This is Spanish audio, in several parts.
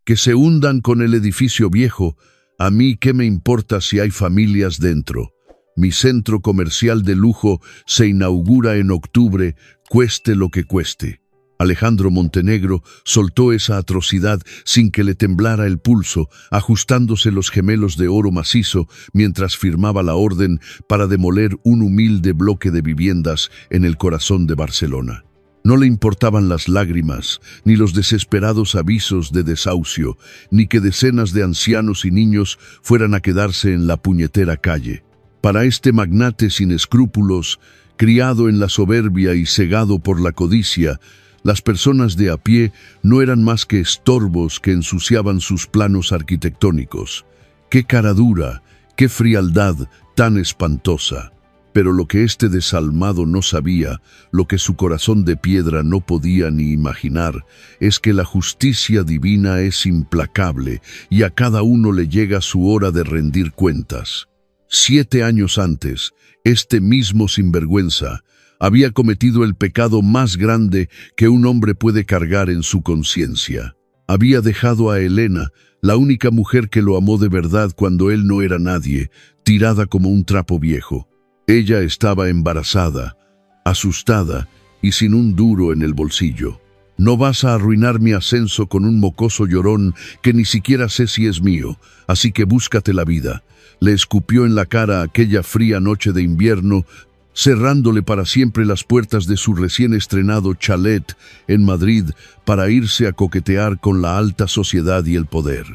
Que se hundan con el edificio viejo, a mí qué me importa si hay familias dentro. Mi centro comercial de lujo se inaugura en octubre, cueste lo que cueste. Alejandro Montenegro soltó esa atrocidad sin que le temblara el pulso, ajustándose los gemelos de oro macizo mientras firmaba la orden para demoler un humilde bloque de viviendas en el corazón de Barcelona. No le importaban las lágrimas, ni los desesperados avisos de desahucio, ni que decenas de ancianos y niños fueran a quedarse en la puñetera calle. Para este magnate sin escrúpulos, criado en la soberbia y cegado por la codicia, las personas de a pie no eran más que estorbos que ensuciaban sus planos arquitectónicos. ¡Qué cara dura, qué frialdad tan espantosa! Pero lo que este desalmado no sabía, lo que su corazón de piedra no podía ni imaginar, es que la justicia divina es implacable y a cada uno le llega su hora de rendir cuentas. 7 años antes, este mismo sinvergüenza había cometido el pecado más grande que un hombre puede cargar en su conciencia. Había dejado a Elena, la única mujer que lo amó de verdad cuando él no era nadie, tirada como un trapo viejo. Ella estaba embarazada, asustada y sin un duro en el bolsillo. No vas a arruinar mi ascenso con un mocoso llorón que ni siquiera sé si es mío, así que búscate la vida. Le escupió en la cara aquella fría noche de invierno, cerrándole para siempre las puertas de su recién estrenado chalet en Madrid para irse a coquetear con la alta sociedad y el poder.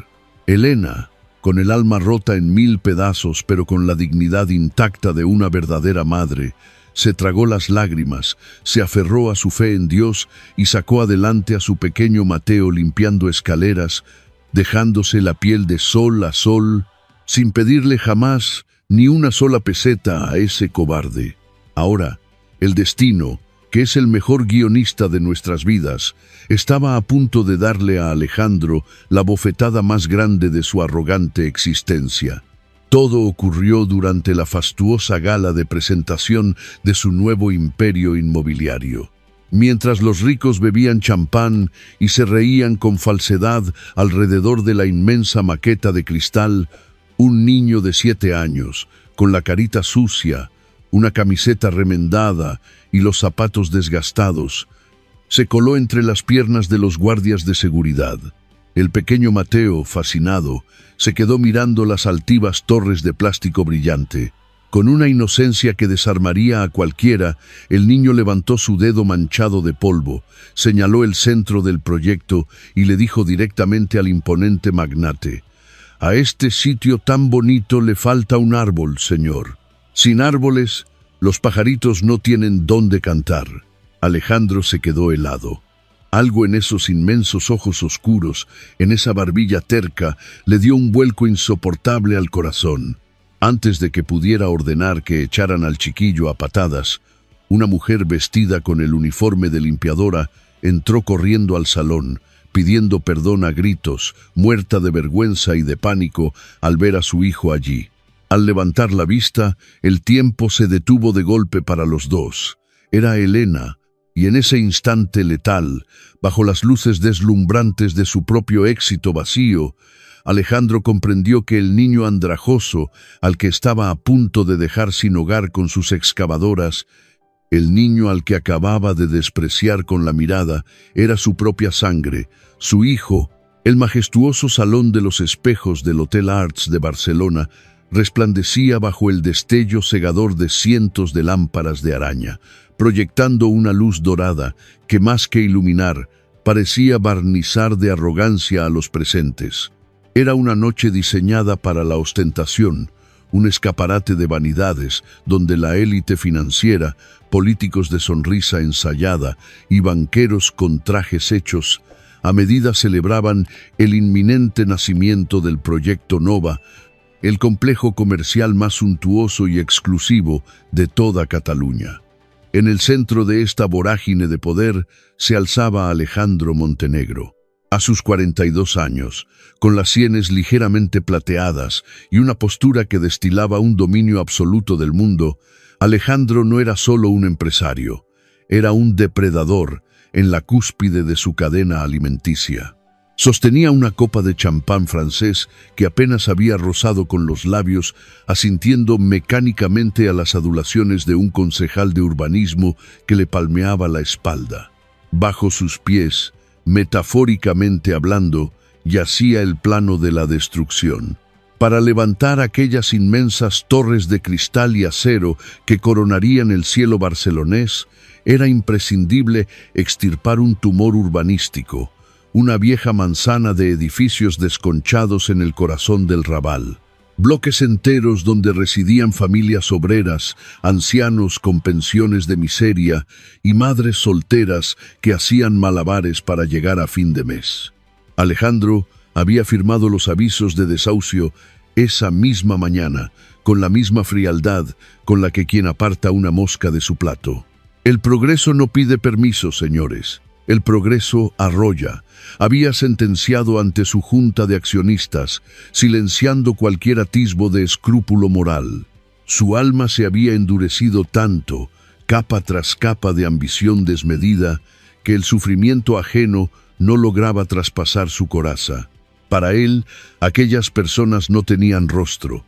Elena, con el alma rota en 1000 pedazos pero con la dignidad intacta de una verdadera madre, se tragó las lágrimas, se aferró a su fe en Dios y sacó adelante a su pequeño Mateo limpiando escaleras, dejándose la piel de sol a sol, sin pedirle jamás ni una sola peseta a ese cobarde. Ahora, el destino, que es el mejor guionista de nuestras vidas, estaba a punto de darle a Alejandro la bofetada más grande de su arrogante existencia. Todo ocurrió durante la fastuosa gala de presentación de su nuevo imperio inmobiliario. Mientras los ricos bebían champán y se reían con falsedad alrededor de la inmensa maqueta de cristal, un niño de 7 años, con la carita sucia, una camiseta remendada y los zapatos desgastados, se coló entre las piernas de los guardias de seguridad. El pequeño Mateo, fascinado, se quedó mirando las altivas torres de plástico brillante. Con una inocencia que desarmaría a cualquiera, el niño levantó su dedo manchado de polvo, señaló el centro del proyecto y le dijo directamente al imponente magnate: «A este sitio tan bonito le falta un árbol, señor. Sin árboles, los pajaritos no tienen dónde cantar». Alejandro se quedó helado. Algo en esos inmensos ojos oscuros, en esa barbilla terca, le dio un vuelco insoportable al corazón. Antes de que pudiera ordenar que echaran al chiquillo a patadas, una mujer vestida con el uniforme de limpiadora entró corriendo al salón, pidiendo perdón a gritos, muerta de vergüenza y de pánico al ver a su hijo allí. Al levantar la vista, el tiempo se detuvo de golpe para los dos. Era Elena, y en ese instante letal, bajo las luces deslumbrantes de su propio éxito vacío, Alejandro comprendió que el niño andrajoso, al que estaba a punto de dejar sin hogar con sus excavadoras, el niño al que acababa de despreciar con la mirada, era su propia sangre, su hijo. El majestuoso salón de los espejos del Hotel Arts de Barcelona resplandecía bajo el destello cegador de cientos de lámparas de araña, proyectando una luz dorada que, más que iluminar, parecía barnizar de arrogancia a los presentes. Era una noche diseñada para la ostentación, un escaparate de vanidades donde la élite financiera, políticos de sonrisa ensayada y banqueros con trajes hechos, a medida celebraban el inminente nacimiento del Proyecto Nova, el complejo comercial más suntuoso y exclusivo de toda Cataluña. En el centro de esta vorágine de poder se alzaba Alejandro Montenegro. A sus 42 años, con las sienes ligeramente plateadas y una postura que destilaba un dominio absoluto del mundo, Alejandro no era solo un empresario, era un depredador en la cúspide de su cadena alimenticia. Sostenía una copa de champán francés que apenas había rozado con los labios, asintiendo mecánicamente a las adulaciones de un concejal de urbanismo que le palmeaba la espalda. Bajo sus pies, metafóricamente hablando, yacía el plano de la destrucción. Para levantar aquellas inmensas torres de cristal y acero que coronarían el cielo barcelonés, era imprescindible extirpar un tumor urbanístico, una vieja manzana de edificios desconchados en el corazón del Raval. Bloques enteros donde residían familias obreras, ancianos con pensiones de miseria y madres solteras que hacían malabares para llegar a fin de mes. Alejandro había firmado los avisos de desahucio esa misma mañana, con la misma frialdad con la que quien aparta una mosca de su plato. El progreso no pide permiso, señores. El progreso arrolla. Había sentenciado ante su junta de accionistas, silenciando cualquier atisbo de escrúpulo moral. Su alma se había endurecido tanto, capa tras capa de ambición desmedida, que el sufrimiento ajeno no lograba traspasar su coraza. Para él, aquellas personas no tenían rostro.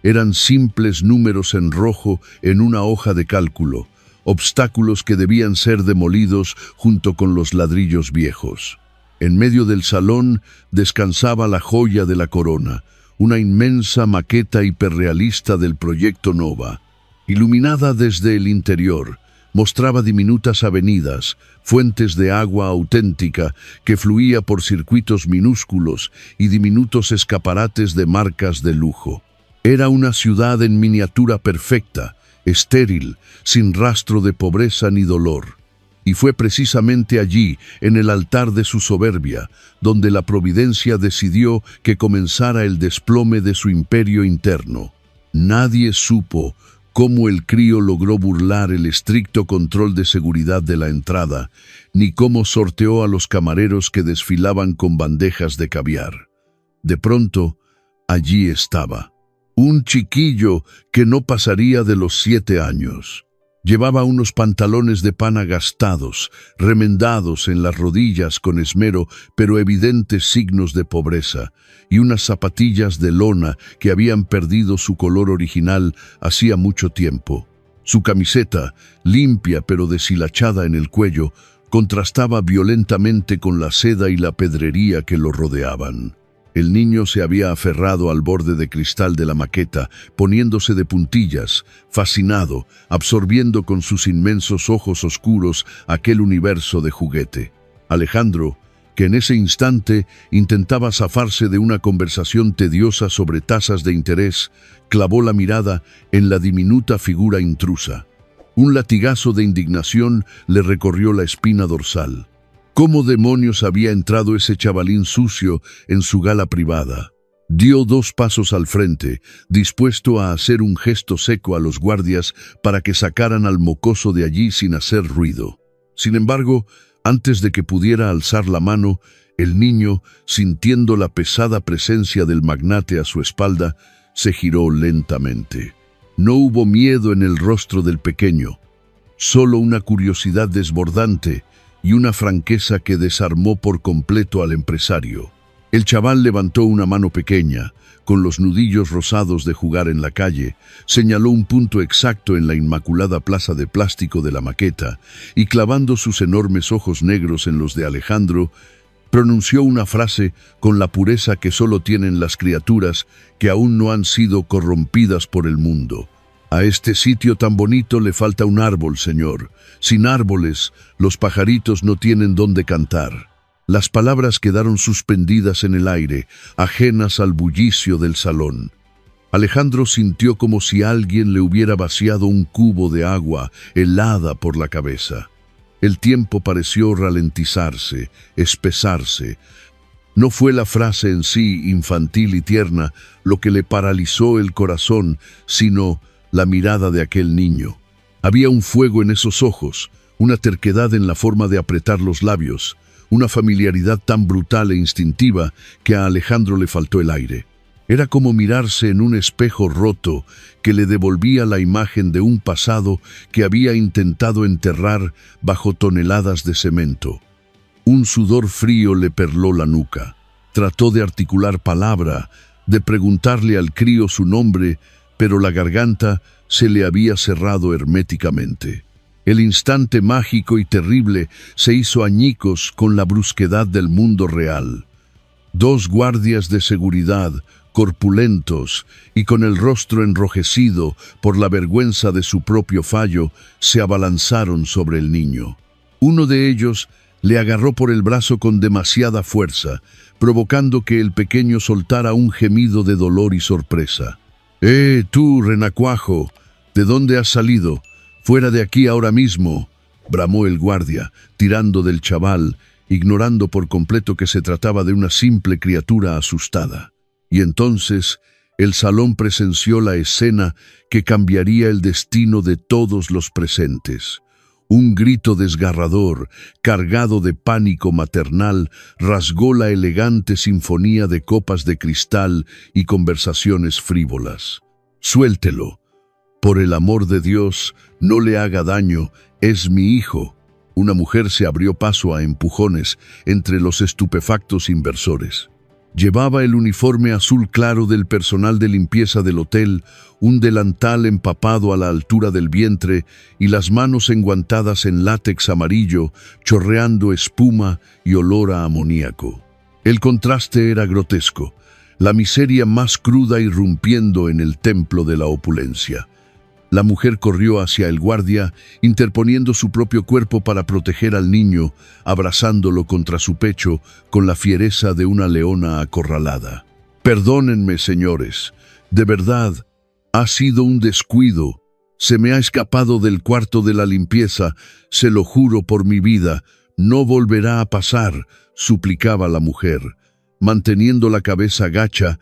Eran simples números en rojo en una hoja de cálculo, obstáculos que debían ser demolidos junto con los ladrillos viejos. En medio del salón descansaba la joya de la corona, una inmensa maqueta hiperrealista del proyecto Nova. Iluminada desde el interior, mostraba diminutas avenidas, fuentes de agua auténtica que fluía por circuitos minúsculos y diminutos escaparates de marcas de lujo. Era una ciudad en miniatura perfecta, estéril, sin rastro de pobreza ni dolor. Y fue precisamente allí, en el altar de su soberbia, donde la providencia decidió que comenzara el desplome de su imperio interno. Nadie supo cómo el crío logró burlar el estricto control de seguridad de la entrada, ni cómo sorteó a los camareros que desfilaban con bandejas de caviar. De pronto, allí estaba. Un chiquillo que no pasaría de los 7 años. Llevaba unos pantalones de pana gastados, remendados en las rodillas con esmero, pero evidentes signos de pobreza, y unas zapatillas de lona que habían perdido su color original hacía mucho tiempo. Su camiseta, limpia pero deshilachada en el cuello, contrastaba violentamente con la seda y la pedrería que lo rodeaban. El niño se había aferrado al borde de cristal de la maqueta, poniéndose de puntillas, fascinado, absorbiendo con sus inmensos ojos oscuros aquel universo de juguete. Alejandro, que en ese instante intentaba zafarse de una conversación tediosa sobre tasas de interés, clavó la mirada en la diminuta figura intrusa. Un latigazo de indignación le recorrió la espina dorsal. ¿Cómo demonios había entrado ese chavalín sucio en su gala privada? Dio 2 pasos al frente, dispuesto a hacer un gesto seco a los guardias para que sacaran al mocoso de allí sin hacer ruido. Sin embargo, antes de que pudiera alzar la mano, el niño, sintiendo la pesada presencia del magnate a su espalda, se giró lentamente. No hubo miedo en el rostro del pequeño, solo una curiosidad desbordante y una franqueza que desarmó por completo al empresario. El chaval levantó una mano pequeña, con los nudillos rosados de jugar en la calle, señaló un punto exacto en la inmaculada plaza de plástico de la maqueta y, clavando sus enormes ojos negros en los de Alejandro, pronunció una frase con la pureza que solo tienen las criaturas que aún no han sido corrompidas por el mundo. A este sitio tan bonito le falta un árbol, señor. Sin árboles, los pajaritos no tienen dónde cantar. Las palabras quedaron suspendidas en el aire, ajenas al bullicio del salón. Alejandro sintió como si alguien le hubiera vaciado un cubo de agua helada por la cabeza. El tiempo pareció ralentizarse, espesarse. No fue la frase en sí, infantil y tierna, lo que le paralizó el corazón, sino la mirada de aquel niño. Había un fuego en esos ojos, una terquedad en la forma de apretar los labios, una familiaridad tan brutal e instintiva que a Alejandro le faltó el aire. Era como mirarse en un espejo roto que le devolvía la imagen de un pasado que había intentado enterrar bajo toneladas de cemento. Un sudor frío le perló la nuca. Trató de articular palabra, de preguntarle al crío su nombre, pero la garganta se le había cerrado herméticamente. El instante mágico y terrible se hizo añicos con la brusquedad del mundo real. Dos guardias de seguridad, corpulentos y con el rostro enrojecido por la vergüenza de su propio fallo, se abalanzaron sobre el niño. Uno de ellos le agarró por el brazo con demasiada fuerza, provocando que el pequeño soltara un gemido de dolor y sorpresa. Tú, renacuajo, ¿de dónde has salido? Fuera de aquí ahora mismo, bramó el guardia, tirando del chaval, ignorando por completo que se trataba de una simple criatura asustada. Y entonces el salón presenció la escena que cambiaría el destino de todos los presentes. Un grito desgarrador, cargado de pánico maternal, rasgó la elegante sinfonía de copas de cristal y conversaciones frívolas. «Suéltelo. Por el amor de Dios, no le haga daño, es mi hijo». Una mujer se abrió paso a empujones entre los estupefactos inversores. Llevaba el uniforme azul claro del personal de limpieza del hotel, un delantal empapado a la altura del vientre y las manos enguantadas en látex amarillo, chorreando espuma y olor a amoníaco. El contraste era grotesco, la miseria más cruda irrumpiendo en el templo de la opulencia. La mujer corrió hacia el guardia, interponiendo su propio cuerpo para proteger al niño, abrazándolo contra su pecho con la fiereza de una leona acorralada. «Perdónenme, señores. De verdad, ha sido un descuido. Se me ha escapado del cuarto de la limpieza. Se lo juro por mi vida. No volverá a pasar», suplicaba la mujer, manteniendo la cabeza gacha,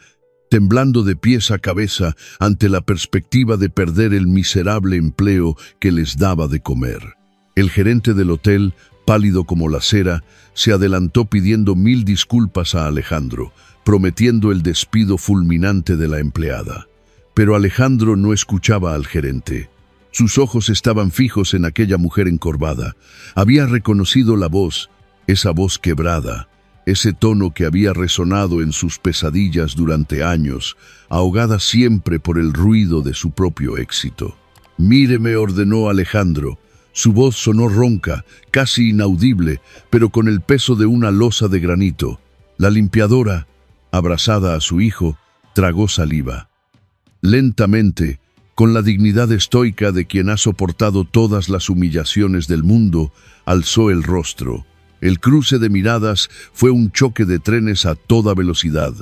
temblando de pies a cabeza ante la perspectiva de perder el miserable empleo que les daba de comer. El gerente del hotel, pálido como la cera, se adelantó pidiendo 1000 disculpas a Alejandro, prometiendo el despido fulminante de la empleada. Pero Alejandro no escuchaba al gerente. Sus ojos estaban fijos en aquella mujer encorvada. Había reconocido la voz, esa voz quebrada, ese tono que había resonado en sus pesadillas durante años, ahogada siempre por el ruido de su propio éxito. «Míreme», ordenó Alejandro. Su voz sonó ronca, casi inaudible, pero con el peso de una losa de granito. La limpiadora, abrazada a su hijo, tragó saliva. Lentamente, con la dignidad estoica de quien ha soportado todas las humillaciones del mundo, alzó el rostro. El cruce de miradas fue un choque de trenes a toda velocidad.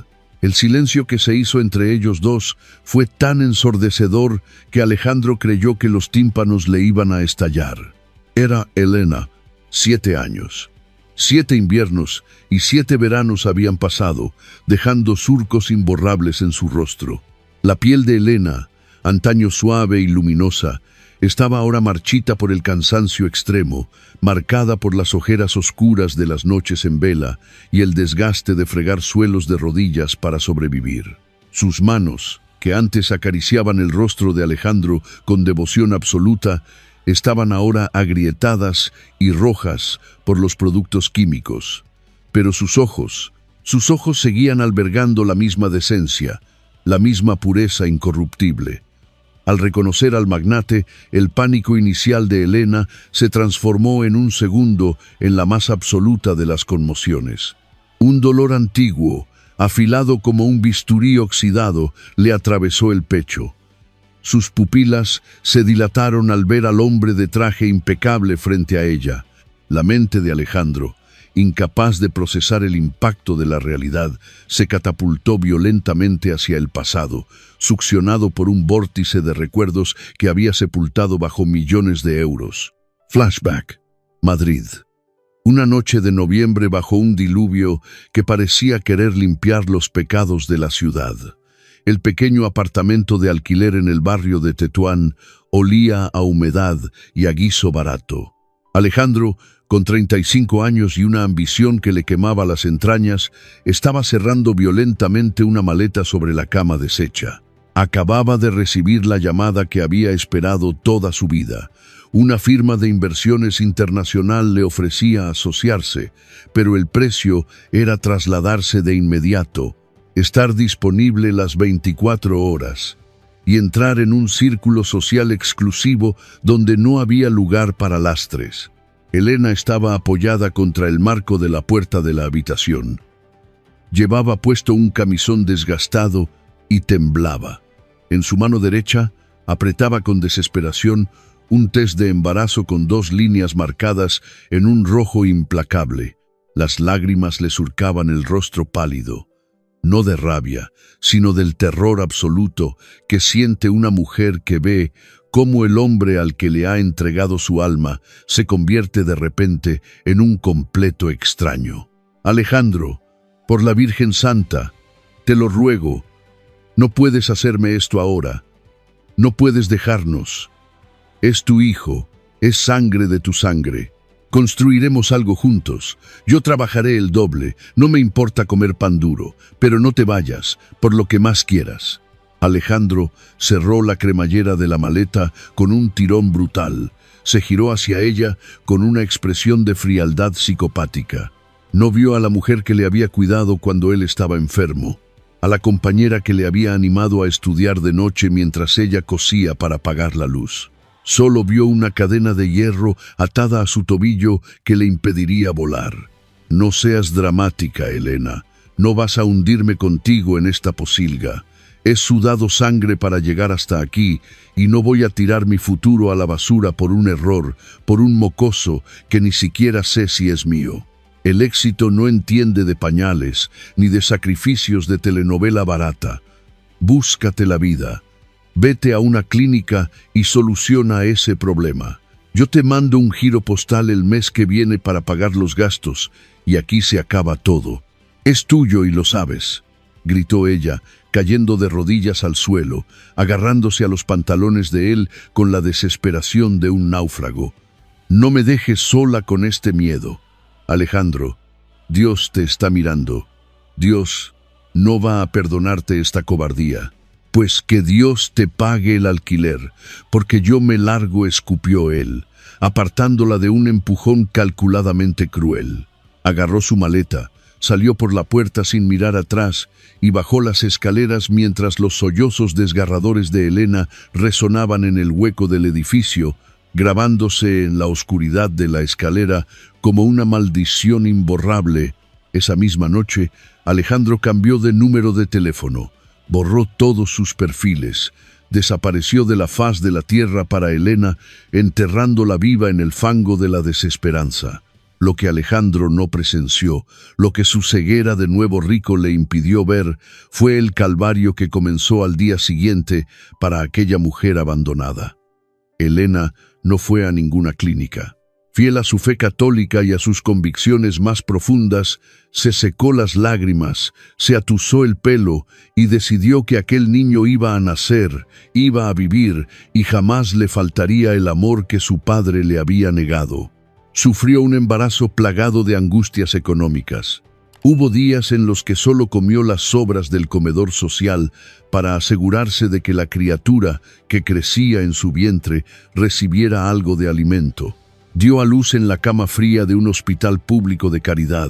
El silencio que se hizo entre ellos dos fue tan ensordecedor que Alejandro creyó que los tímpanos le iban a estallar. Era Elena, 7 años. 7 inviernos y 7 veranos habían pasado, dejando surcos imborrables en su rostro. La piel de Elena, antaño suave y luminosa, estaba ahora marchita por el cansancio extremo, marcada por las ojeras oscuras de las noches en vela y el desgaste de fregar suelos de rodillas para sobrevivir. Sus manos, que antes acariciaban el rostro de Alejandro con devoción absoluta, estaban ahora agrietadas y rojas por los productos químicos. Pero sus ojos seguían albergando la misma decencia, la misma pureza incorruptible. Al reconocer al magnate, el pánico inicial de Elena se transformó en un segundo en la más absoluta de las conmociones. Un dolor antiguo, afilado como un bisturí oxidado, le atravesó el pecho. Sus pupilas se dilataron al ver al hombre de traje impecable frente a ella. La mente de Alejandro, incapaz de procesar el impacto de la realidad, se catapultó violentamente hacia el pasado, succionado por un vórtice de recuerdos que había sepultado bajo millones de euros. Flashback. Madrid. Una noche de noviembre bajo un diluvio que parecía querer limpiar los pecados de la ciudad. El pequeño apartamento de alquiler en el barrio de Tetuán olía a humedad y a guiso barato. Alejandro, con 35 años y una ambición que le quemaba las entrañas, estaba cerrando violentamente una maleta sobre la cama deshecha. Acababa de recibir la llamada que había esperado toda su vida, Una firma de inversiones internacional le ofrecía asociarse, pero el precio era trasladarse de inmediato, estar disponible las 24 horas y entrar en un círculo social exclusivo donde no había lugar para lastres. Elena estaba apoyada contra el marco de la puerta de la habitación. Llevaba puesto un camisón desgastado y temblaba. En su mano derecha apretaba con desesperación un test de embarazo con 2 líneas marcadas en un rojo implacable. Las lágrimas le surcaban el rostro pálido, no de rabia, sino del terror absoluto que siente una mujer que ve cómo el hombre al que le ha entregado su alma se convierte de repente en un completo extraño. Alejandro, por la Virgen Santa, te lo ruego, no puedes hacerme esto ahora, no puedes dejarnos. Es tu hijo, es sangre de tu sangre. Construiremos algo juntos. Yo trabajaré el doble, no me importa comer pan duro, pero no te vayas, por lo que más quieras. Alejandro cerró la cremallera de la maleta con un tirón brutal. Se giró hacia ella con una expresión de frialdad psicopática. No vio a la mujer que le había cuidado cuando él estaba enfermo, a la compañera que le había animado a estudiar de noche mientras ella cosía para apagar la luz. Solo vio una cadena de hierro atada a su tobillo que le impediría volar. No seas dramática, Elena. No vas a hundirme contigo en esta pocilga. He sudado sangre para llegar hasta aquí y no voy a tirar mi futuro a la basura por un error, por un mocoso que ni siquiera sé si es mío. El éxito no entiende de pañales ni de sacrificios de telenovela barata. Búscate la vida. Vete a una clínica y soluciona ese problema. Yo te mando un giro postal el mes que viene para pagar los gastos y aquí se acaba todo. Es tuyo y lo sabes, gritó ella, cayendo de rodillas al suelo, agarrándose a los pantalones de él con la desesperación de un náufrago. No me dejes sola con este miedo. Alejandro, Dios te está mirando. Dios no va a perdonarte esta cobardía. Pues que Dios te pague el alquiler, porque yo me largo, escupió él, apartándola de un empujón calculadamente cruel. Agarró su maleta, salió por la puerta sin mirar atrás y bajó las escaleras mientras los sollozos desgarradores de Elena resonaban en el hueco del edificio, grabándose en la oscuridad de la escalera como una maldición imborrable. Esa misma noche, Alejandro cambió de número de teléfono. Borró todos sus perfiles, desapareció de la faz de la tierra para Elena, enterrándola viva en el fango de la desesperanza. Lo que Alejandro no presenció, lo que su ceguera de nuevo rico le impidió ver, fue el calvario que comenzó al día siguiente para aquella mujer abandonada. Elena no fue a ninguna clínica. Fiel a su fe católica y a sus convicciones más profundas, se secó las lágrimas, se atusó el pelo y decidió que aquel niño iba a nacer, iba a vivir y jamás le faltaría el amor que su padre le había negado. Sufrió un embarazo plagado de angustias económicas. Hubo días en los que solo comió las sobras del comedor social para asegurarse de que la criatura que crecía en su vientre recibiera algo de alimento. Dio a luz en la cama fría de un hospital público de caridad,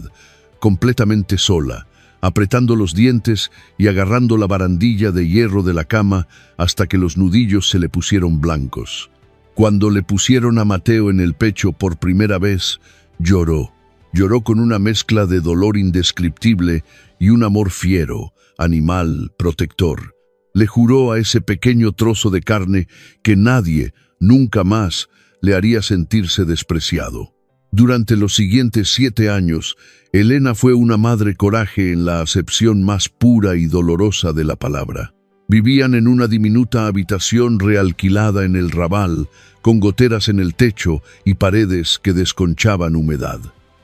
completamente sola, apretando los dientes y agarrando la barandilla de hierro de la cama hasta que los nudillos se le pusieron blancos. Cuando le pusieron a Mateo en el pecho por primera vez, lloró. Lloró con una mezcla de dolor indescriptible y un amor fiero, animal, protector. Le juró a ese pequeño trozo de carne que nadie, nunca más, le haría sentirse despreciado. Durante los siguientes 7 años, Elena fue una madre coraje en la acepción más pura y dolorosa de la palabra. Vivían en una diminuta habitación realquilada en el Raval, con goteras en el techo y paredes que desconchaban humedad.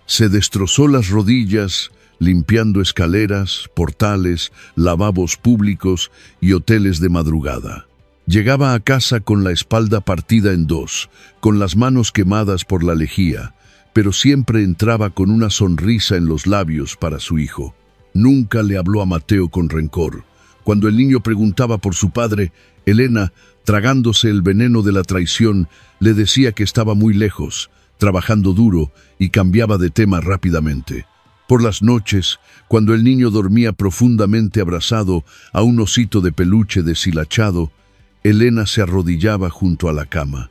Se destrozó las rodillas limpiando escaleras, portales, lavabos públicos y hoteles de madrugada. Llegaba a casa con la espalda partida en 2, con las manos quemadas por la lejía, pero siempre entraba con una sonrisa en los labios para su hijo. Nunca le habló a Mateo con rencor. Cuando el niño preguntaba por su padre, Elena, tragándose el veneno de la traición, le decía que estaba muy lejos, trabajando duro, y cambiaba de tema rápidamente. Por las noches, cuando el niño dormía profundamente abrazado a un osito de peluche deshilachado, Elena se arrodillaba junto a la cama.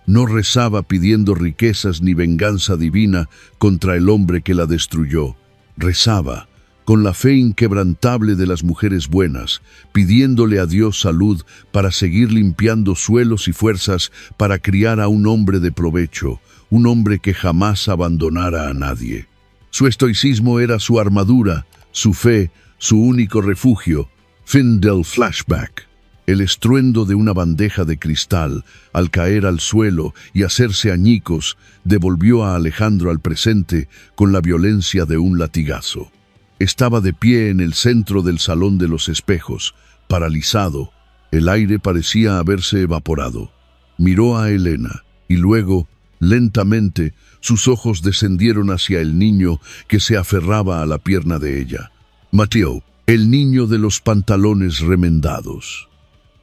No rezaba pidiendo riquezas ni venganza divina contra el hombre que la destruyó. Rezaba, con la fe inquebrantable de las mujeres buenas, pidiéndole a Dios salud para seguir limpiando suelos y fuerzas para criar a un hombre de provecho, un hombre que jamás abandonara a nadie. Su estoicismo era su armadura, su fe, su único refugio. Fin del flashback. El estruendo de una bandeja de cristal, al caer al suelo y hacerse añicos, devolvió a Alejandro al presente con la violencia de un latigazo. Estaba de pie en el centro del salón de los espejos, paralizado. El aire parecía haberse evaporado. Miró a Elena y luego, lentamente, sus ojos descendieron hacia el niño que se aferraba a la pierna de ella. Mateo, el niño de los pantalones remendados.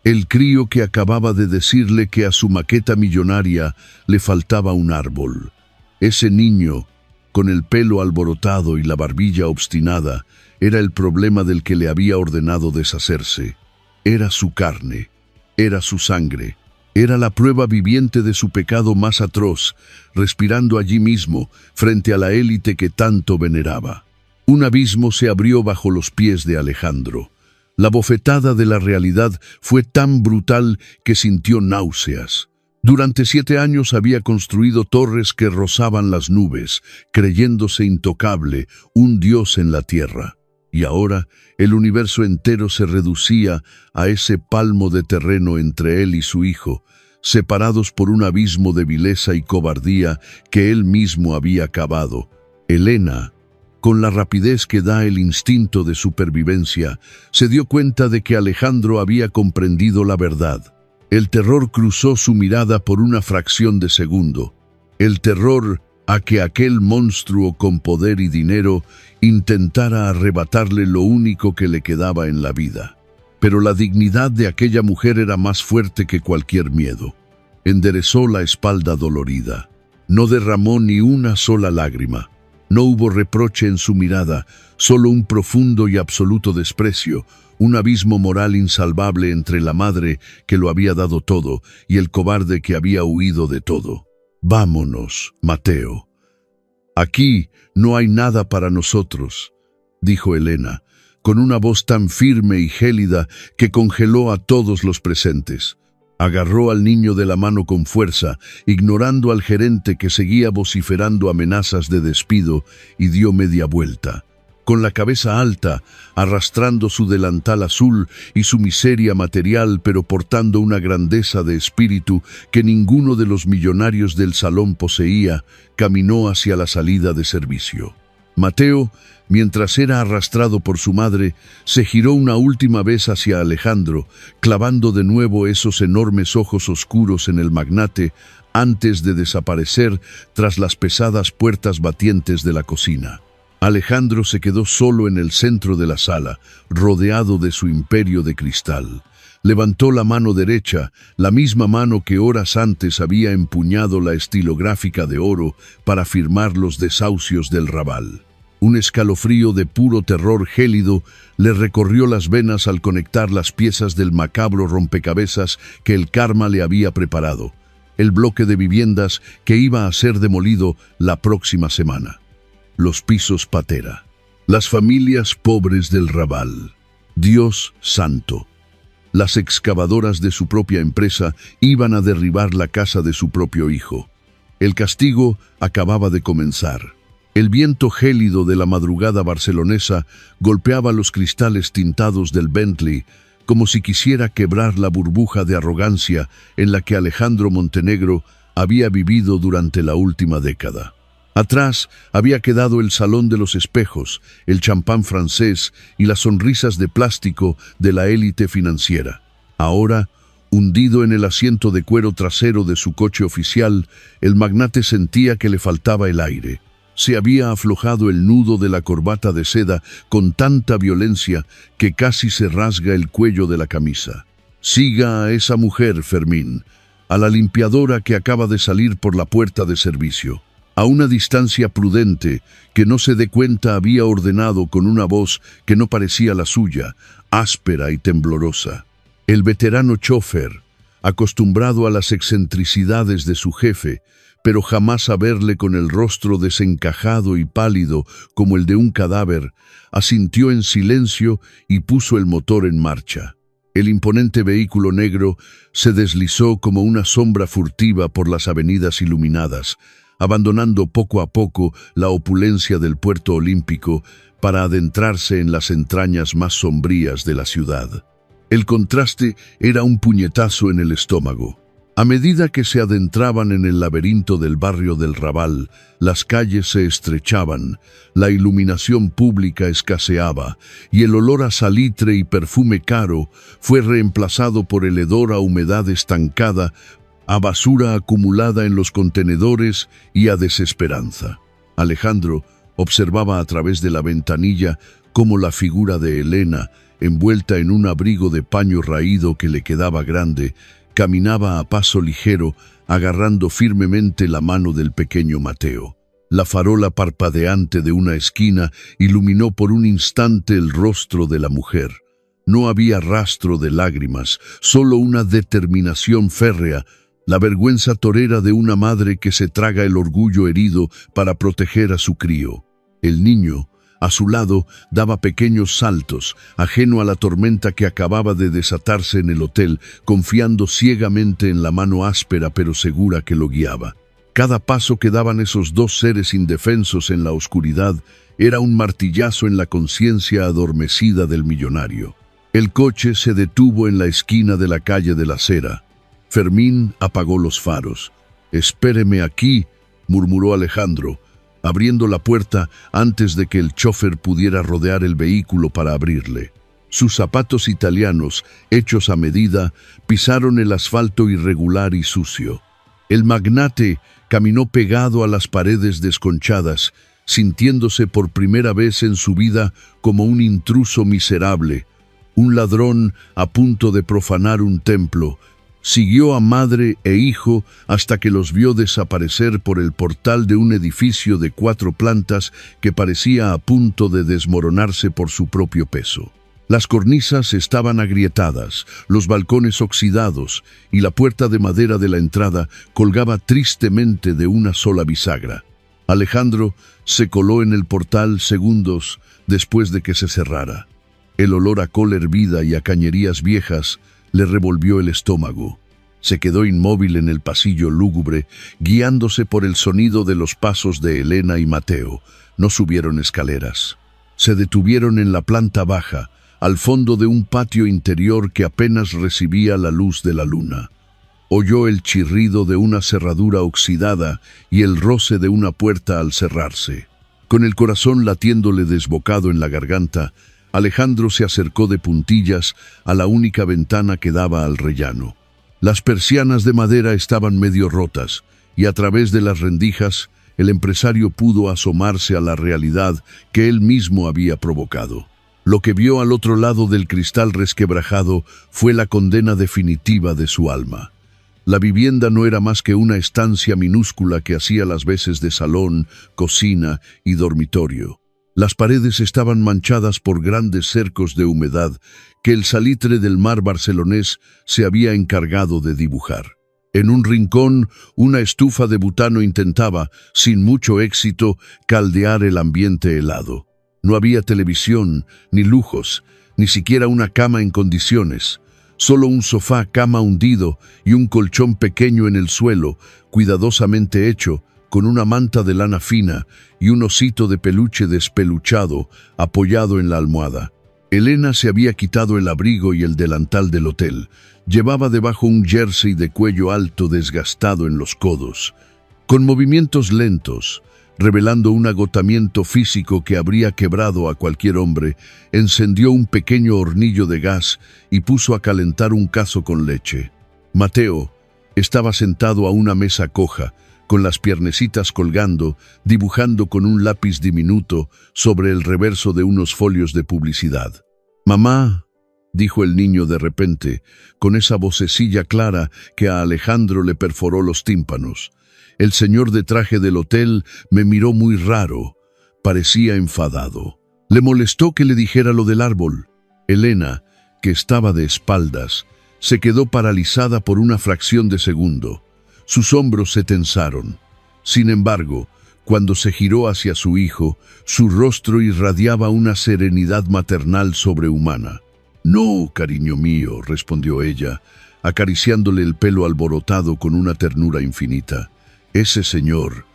El crío que acababa de decirle que a su maqueta millonaria le faltaba un árbol. Ese niño, con el pelo alborotado y la barbilla obstinada, era el problema del que le había ordenado deshacerse. Era su carne, era su sangre, era la prueba viviente de su pecado más atroz, respirando allí mismo, frente a la élite que tanto veneraba. Un abismo se abrió bajo los pies de Alejandro. La bofetada de la realidad fue tan brutal que sintió náuseas. Durante 7 años había construido torres que rozaban las nubes, creyéndose intocable, un dios en la tierra. Y ahora el universo entero se reducía a ese palmo de terreno entre él y su hijo, separados por un abismo de vileza y cobardía que él mismo había cavado. Elena, con la rapidez que da el instinto de supervivencia, se dio cuenta de que Alejandro había comprendido la verdad. El terror cruzó su mirada por una fracción de segundo. El terror a que aquel monstruo con poder y dinero intentara arrebatarle lo único que le quedaba en la vida. Pero la dignidad de aquella mujer era más fuerte que cualquier miedo. Enderezó la espalda dolorida. No derramó ni una sola lágrima. No hubo reproche en su mirada, solo un profundo y absoluto desprecio, un abismo moral insalvable entre la madre que lo había dado todo y el cobarde que había huido de todo. «Vámonos, Mateo. Aquí no hay nada para nosotros», dijo Elena, con una voz tan firme y gélida que congeló a todos los presentes. Agarró al niño de la mano con fuerza, ignorando al gerente que seguía vociferando amenazas de despido, y dio media vuelta. Con la cabeza alta, arrastrando su delantal azul y su miseria material, pero portando una grandeza de espíritu que ninguno de los millonarios del salón poseía, caminó hacia la salida de servicio. Mateo, mientras era arrastrado por su madre, se giró una última vez hacia Alejandro, clavando de nuevo esos enormes ojos oscuros en el magnate antes de desaparecer tras las pesadas puertas batientes de la cocina. Alejandro se quedó solo en el centro de la sala, rodeado de su imperio de cristal. Levantó la mano derecha, la misma mano que horas antes había empuñado la estilográfica de oro para firmar los desahucios del Raval. Un escalofrío de puro terror gélido le recorrió las venas al conectar las piezas del macabro rompecabezas que el karma le había preparado, el bloque de viviendas que iba a ser demolido la próxima semana. Los pisos patera, las familias pobres del Raval, Dios santo. Las excavadoras de su propia empresa iban a derribar la casa de su propio hijo. El castigo acababa de comenzar. El viento gélido de la madrugada barcelonesa golpeaba los cristales tintados del Bentley como si quisiera quebrar la burbuja de arrogancia en la que Alejandro Montenegro había vivido durante la última década. Atrás había quedado el salón de los espejos, el champán francés y las sonrisas de plástico de la élite financiera. Ahora, hundido en el asiento de cuero trasero de su coche oficial, el magnate sentía que le faltaba el aire. Se había aflojado el nudo de la corbata de seda con tanta violencia que casi se rasga el cuello de la camisa. Siga a esa mujer, Fermín, a la limpiadora que acaba de salir por la puerta de servicio. A una distancia prudente, que no se dé cuenta, había ordenado con una voz que no parecía la suya, áspera y temblorosa. El veterano chofer, acostumbrado a las excentricidades de su jefe, pero jamás a verle con el rostro desencajado y pálido como el de un cadáver, asintió en silencio y puso el motor en marcha. El imponente vehículo negro se deslizó como una sombra furtiva por las avenidas iluminadas, abandonando poco a poco la opulencia del puerto olímpico para adentrarse en las entrañas más sombrías de la ciudad. El contraste era un puñetazo en el estómago. A medida que se adentraban en el laberinto del barrio del Raval, las calles se estrechaban, la iluminación pública escaseaba y el olor a salitre y perfume caro fue reemplazado por el hedor a humedad estancada, a basura acumulada en los contenedores y a desesperanza. Alejandro observaba a través de la ventanilla cómo la figura de Elena, envuelta en un abrigo de paño raído que le quedaba grande, caminaba a paso ligero, agarrando firmemente la mano del pequeño Mateo. La farola parpadeante de una esquina iluminó por un instante el rostro de la mujer. No había rastro de lágrimas, solo una determinación férrea, la vergüenza torera de una madre que se traga el orgullo herido para proteger a su crío. El niño, a su lado, daba pequeños saltos, ajeno a la tormenta que acababa de desatarse en el hotel, confiando ciegamente en la mano áspera pero segura que lo guiaba. Cada paso que daban esos dos seres indefensos en la oscuridad era un martillazo en la conciencia adormecida del millonario. El coche se detuvo en la esquina de la calle de la Cera. Fermín apagó los faros. «Espéreme aquí», murmuró Alejandro, abriendo la puerta antes de que el chofer pudiera rodear el vehículo para abrirle. Sus zapatos italianos, hechos a medida, pisaron el asfalto irregular y sucio. El magnate caminó pegado a las paredes desconchadas, sintiéndose por primera vez en su vida como un intruso miserable, un ladrón a punto de profanar un templo. Siguió a madre e hijo hasta que los vio desaparecer por el portal de un edificio de 4 plantas que parecía a punto de desmoronarse por su propio peso. Las cornisas estaban agrietadas, los balcones oxidados y la puerta de madera de la entrada colgaba tristemente de una sola bisagra. Alejandro se coló en el portal segundos después de que se cerrara. El olor a col hervida y a cañerías viejas le revolvió el estómago. Se quedó inmóvil en el pasillo lúgubre, guiándose por el sonido de los pasos de Elena y Mateo. No subieron escaleras. Se detuvieron en la planta baja, al fondo de un patio interior que apenas recibía la luz de la luna. Oyó el chirrido de una cerradura oxidada y el roce de una puerta al cerrarse. Con el corazón latiéndole desbocado en la garganta, Alejandro se acercó de puntillas a la única ventana que daba al rellano. Las persianas de madera estaban medio rotas, y a través de las rendijas el empresario pudo asomarse a la realidad que él mismo había provocado. Lo que vio al otro lado del cristal resquebrajado fue la condena definitiva de su alma. La vivienda no era más que una estancia minúscula que hacía las veces de salón, cocina y dormitorio. Las paredes estaban manchadas por grandes cercos de humedad que el salitre del mar barcelonés se había encargado de dibujar. En un rincón, una estufa de butano intentaba, sin mucho éxito, caldear el ambiente helado. No había televisión, ni lujos, ni siquiera una cama en condiciones. Solo un sofá cama hundido y un colchón pequeño en el suelo, cuidadosamente hecho, con una manta de lana fina y un osito de peluche despeluchado apoyado en la almohada. Elena se había quitado el abrigo y el delantal del hotel. Llevaba debajo un jersey de cuello alto desgastado en los codos. Con movimientos lentos, revelando un agotamiento físico que habría quebrado a cualquier hombre, encendió un pequeño hornillo de gas y puso a calentar un cazo con leche. Mateo estaba sentado a una mesa coja, con las piernecitas colgando, dibujando con un lápiz diminuto sobre el reverso de unos folios de publicidad. «Mamá», dijo el niño de repente, con esa vocecilla clara que a Alejandro le perforó los tímpanos. El señor de traje del hotel me miró muy raro. Parecía enfadado. Le molestó que le dijera lo del árbol. Elena, que estaba de espaldas, se quedó paralizada por una fracción de segundo. Sus hombros se tensaron. Sin embargo, cuando se giró hacia su hijo, su rostro irradiaba una serenidad maternal sobrehumana. «No, cariño mío», respondió ella, acariciándole el pelo alborotado con una ternura infinita. Ese señor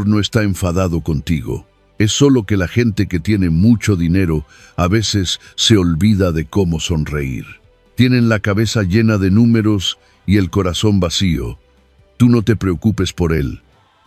no está enfadado contigo. Es solo que la gente que tiene mucho dinero a veces se olvida de cómo sonreír. Tienen la cabeza llena de números y el corazón vacío. Tú no te preocupes por él.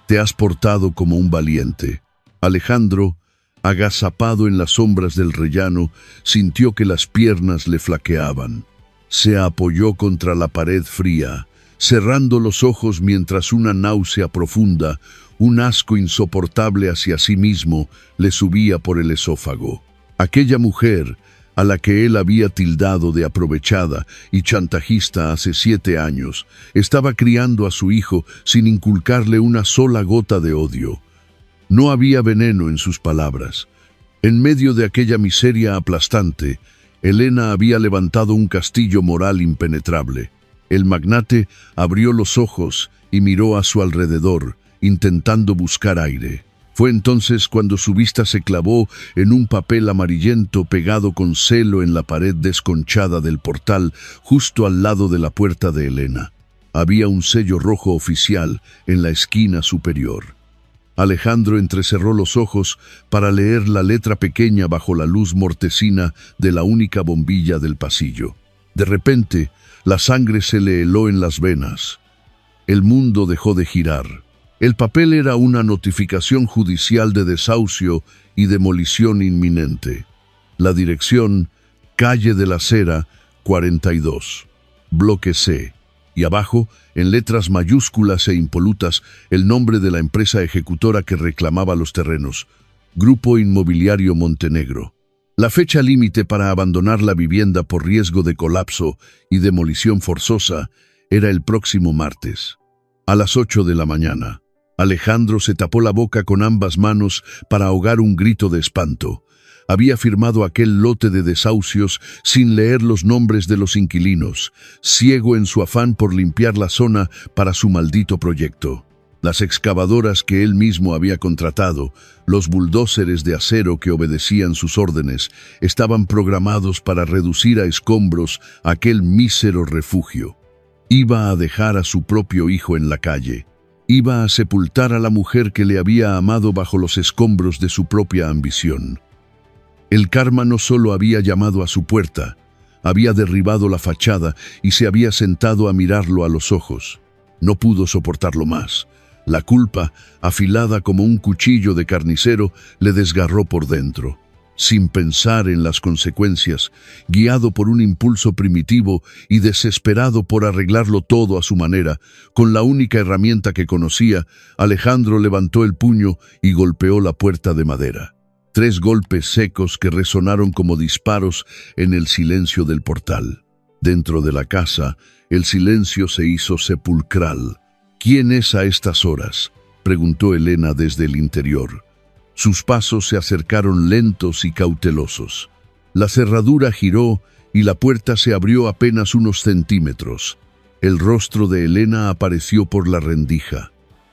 Te has portado como un valiente». Alejandro, agazapado en las sombras del rellano, sintió que las piernas le flaqueaban. Se apoyó contra la pared fría, cerrando los ojos mientras una náusea profunda, un asco insoportable hacia sí mismo, le subía por el esófago. Aquella mujer, a la que él había tildado de aprovechada y chantajista hace 7 años, estaba criando a su hijo sin inculcarle una sola gota de odio. No había veneno en sus palabras. En medio de aquella miseria aplastante, Elena había levantado un castillo moral impenetrable. El magnate abrió los ojos y miró a su alrededor, intentando buscar aire. Fue entonces cuando su vista se clavó en un papel amarillento pegado con celo en la pared desconchada del portal, justo al lado de la puerta de Elena. Había un sello rojo oficial en la esquina superior. Alejandro entrecerró los ojos para leer la letra pequeña bajo la luz mortecina de la única bombilla del pasillo. De repente, la sangre se le heló en las venas. El mundo dejó de girar. El papel era una notificación judicial de desahucio y demolición inminente. La dirección, Calle de la Cera, 42, Bloque C. Y abajo, en letras mayúsculas e impolutas, el nombre de la empresa ejecutora que reclamaba los terrenos, Grupo Inmobiliario Montenegro. La fecha límite para abandonar la vivienda por riesgo de colapso y demolición forzosa era el próximo martes, a las 8 de la mañana. Alejandro se tapó la boca con ambas manos para ahogar un grito de espanto. Había firmado aquel lote de desahucios sin leer los nombres de los inquilinos, ciego en su afán por limpiar la zona para su maldito proyecto. Las excavadoras que él mismo había contratado, los bulldózeres de acero que obedecían sus órdenes, estaban programados para reducir a escombros aquel mísero refugio. Iba a dejar a su propio hijo en la calle. Iba a sepultar a la mujer que le había amado bajo los escombros de su propia ambición. El karma no solo había llamado a su puerta, había derribado la fachada y se había sentado a mirarlo a los ojos. No pudo soportarlo más. La culpa, afilada como un cuchillo de carnicero, le desgarró por dentro. Sin pensar en las consecuencias, guiado por un impulso primitivo y desesperado por arreglarlo todo a su manera, con la única herramienta que conocía, Alejandro levantó el puño y golpeó la puerta de madera. 3 golpes secos que resonaron como disparos en el silencio del portal. Dentro de la casa, el silencio se hizo sepulcral. «¿Quién es a estas horas?», preguntó Elena desde el interior. Sus pasos se acercaron lentos y cautelosos. La cerradura giró y la puerta se abrió apenas unos centímetros. El rostro de Elena apareció por la rendija.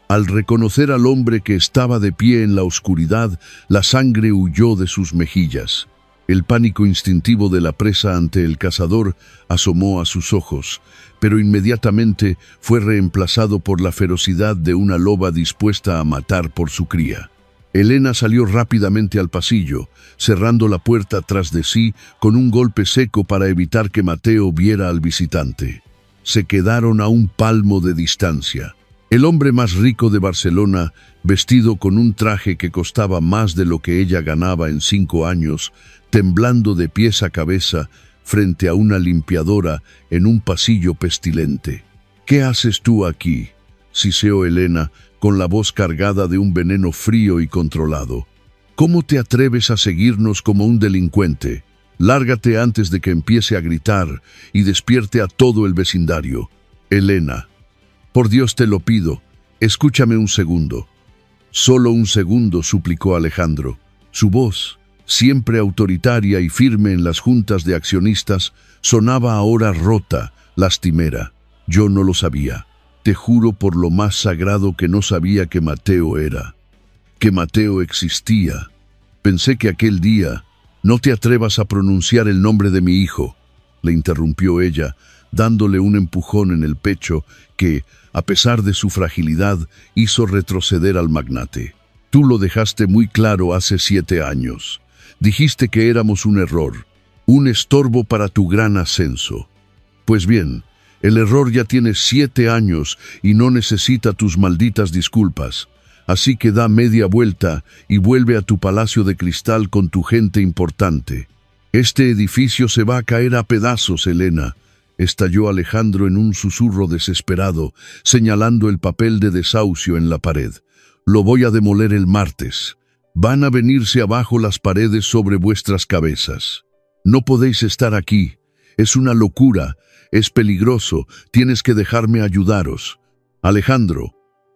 Al reconocer al hombre que estaba de pie en la oscuridad, la sangre huyó de sus mejillas. El pánico instintivo de la presa ante el cazador asomó a sus ojos, pero inmediatamente fue reemplazado por la ferocidad de una loba dispuesta a matar por su cría. Elena salió rápidamente al pasillo, cerrando la puerta tras de sí con un golpe seco para evitar que Mateo viera al visitante. Se quedaron a un palmo de distancia. El hombre más rico de Barcelona, vestido con un traje que costaba más de lo que ella ganaba en 5 años, temblando de pies a cabeza frente a una limpiadora en un pasillo pestilente. «¿Qué haces tú aquí?», siseó Elena, con la voz cargada de un veneno frío y controlado. «¿Cómo te atreves a seguirnos como un delincuente?». Lárgate antes de que empiece a gritar y despierte a todo el vecindario. Elena, por Dios te lo pido, escúchame un segundo. Solo un segundo, suplicó Alejandro. Su voz, siempre autoritaria y firme en las juntas de accionistas, sonaba ahora rota, lastimera. Yo no lo sabía. Te juro por lo más sagrado que no sabía que Mateo era. Que Mateo existía. Pensé que aquel día... No te atrevas a pronunciar el nombre de mi hijo, le interrumpió ella, dándole un empujón en el pecho que, a pesar de su fragilidad, hizo retroceder al magnate. Tú lo dejaste muy claro hace 7 años. Dijiste que éramos un error, un estorbo para tu gran ascenso. Pues bien, el error ya tiene 7 años y no necesita tus malditas disculpas. Así que da media vuelta y vuelve a tu palacio de cristal con tu gente importante. Este edificio se va a caer a pedazos, Elena, estalló Alejandro en un susurro desesperado, señalando el papel de desahucio en la pared. Lo voy a demoler el martes. Van a venirse abajo las paredes sobre vuestras cabezas. No podéis estar aquí. Es una locura. Es peligroso. Tienes que dejarme ayudaros. Alejandro,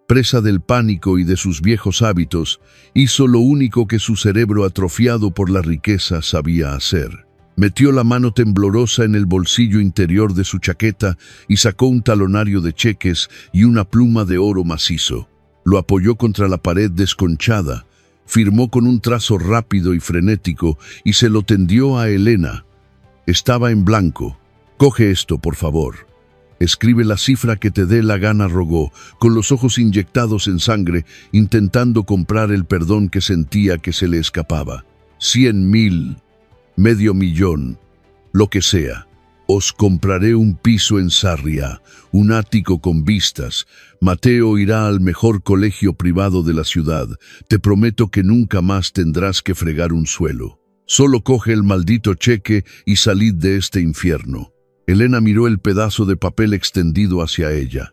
presa del pánico y de sus viejos hábitos, hizo lo único que su cerebro atrofiado por la riqueza sabía hacer. Metió la mano temblorosa en el bolsillo interior de su chaqueta y sacó un talonario de cheques y una pluma de oro macizo. Lo apoyó contra la pared desconchada, firmó con un trazo rápido y frenético y se lo tendió a Elena. Estaba en blanco. Coge esto, por favor. Escribe la cifra que te dé la gana, rogó, con los ojos inyectados en sangre, intentando comprar el perdón que sentía que se le escapaba. 100.000, $500,000, lo que sea. Os compraré un piso en Sarriá, un ático con vistas. Mateo irá al mejor colegio privado de la ciudad. Te prometo que nunca más tendrás que fregar un suelo. Solo coge el maldito cheque y salid de este infierno. Elena miró el pedazo de papel extendido hacia ella.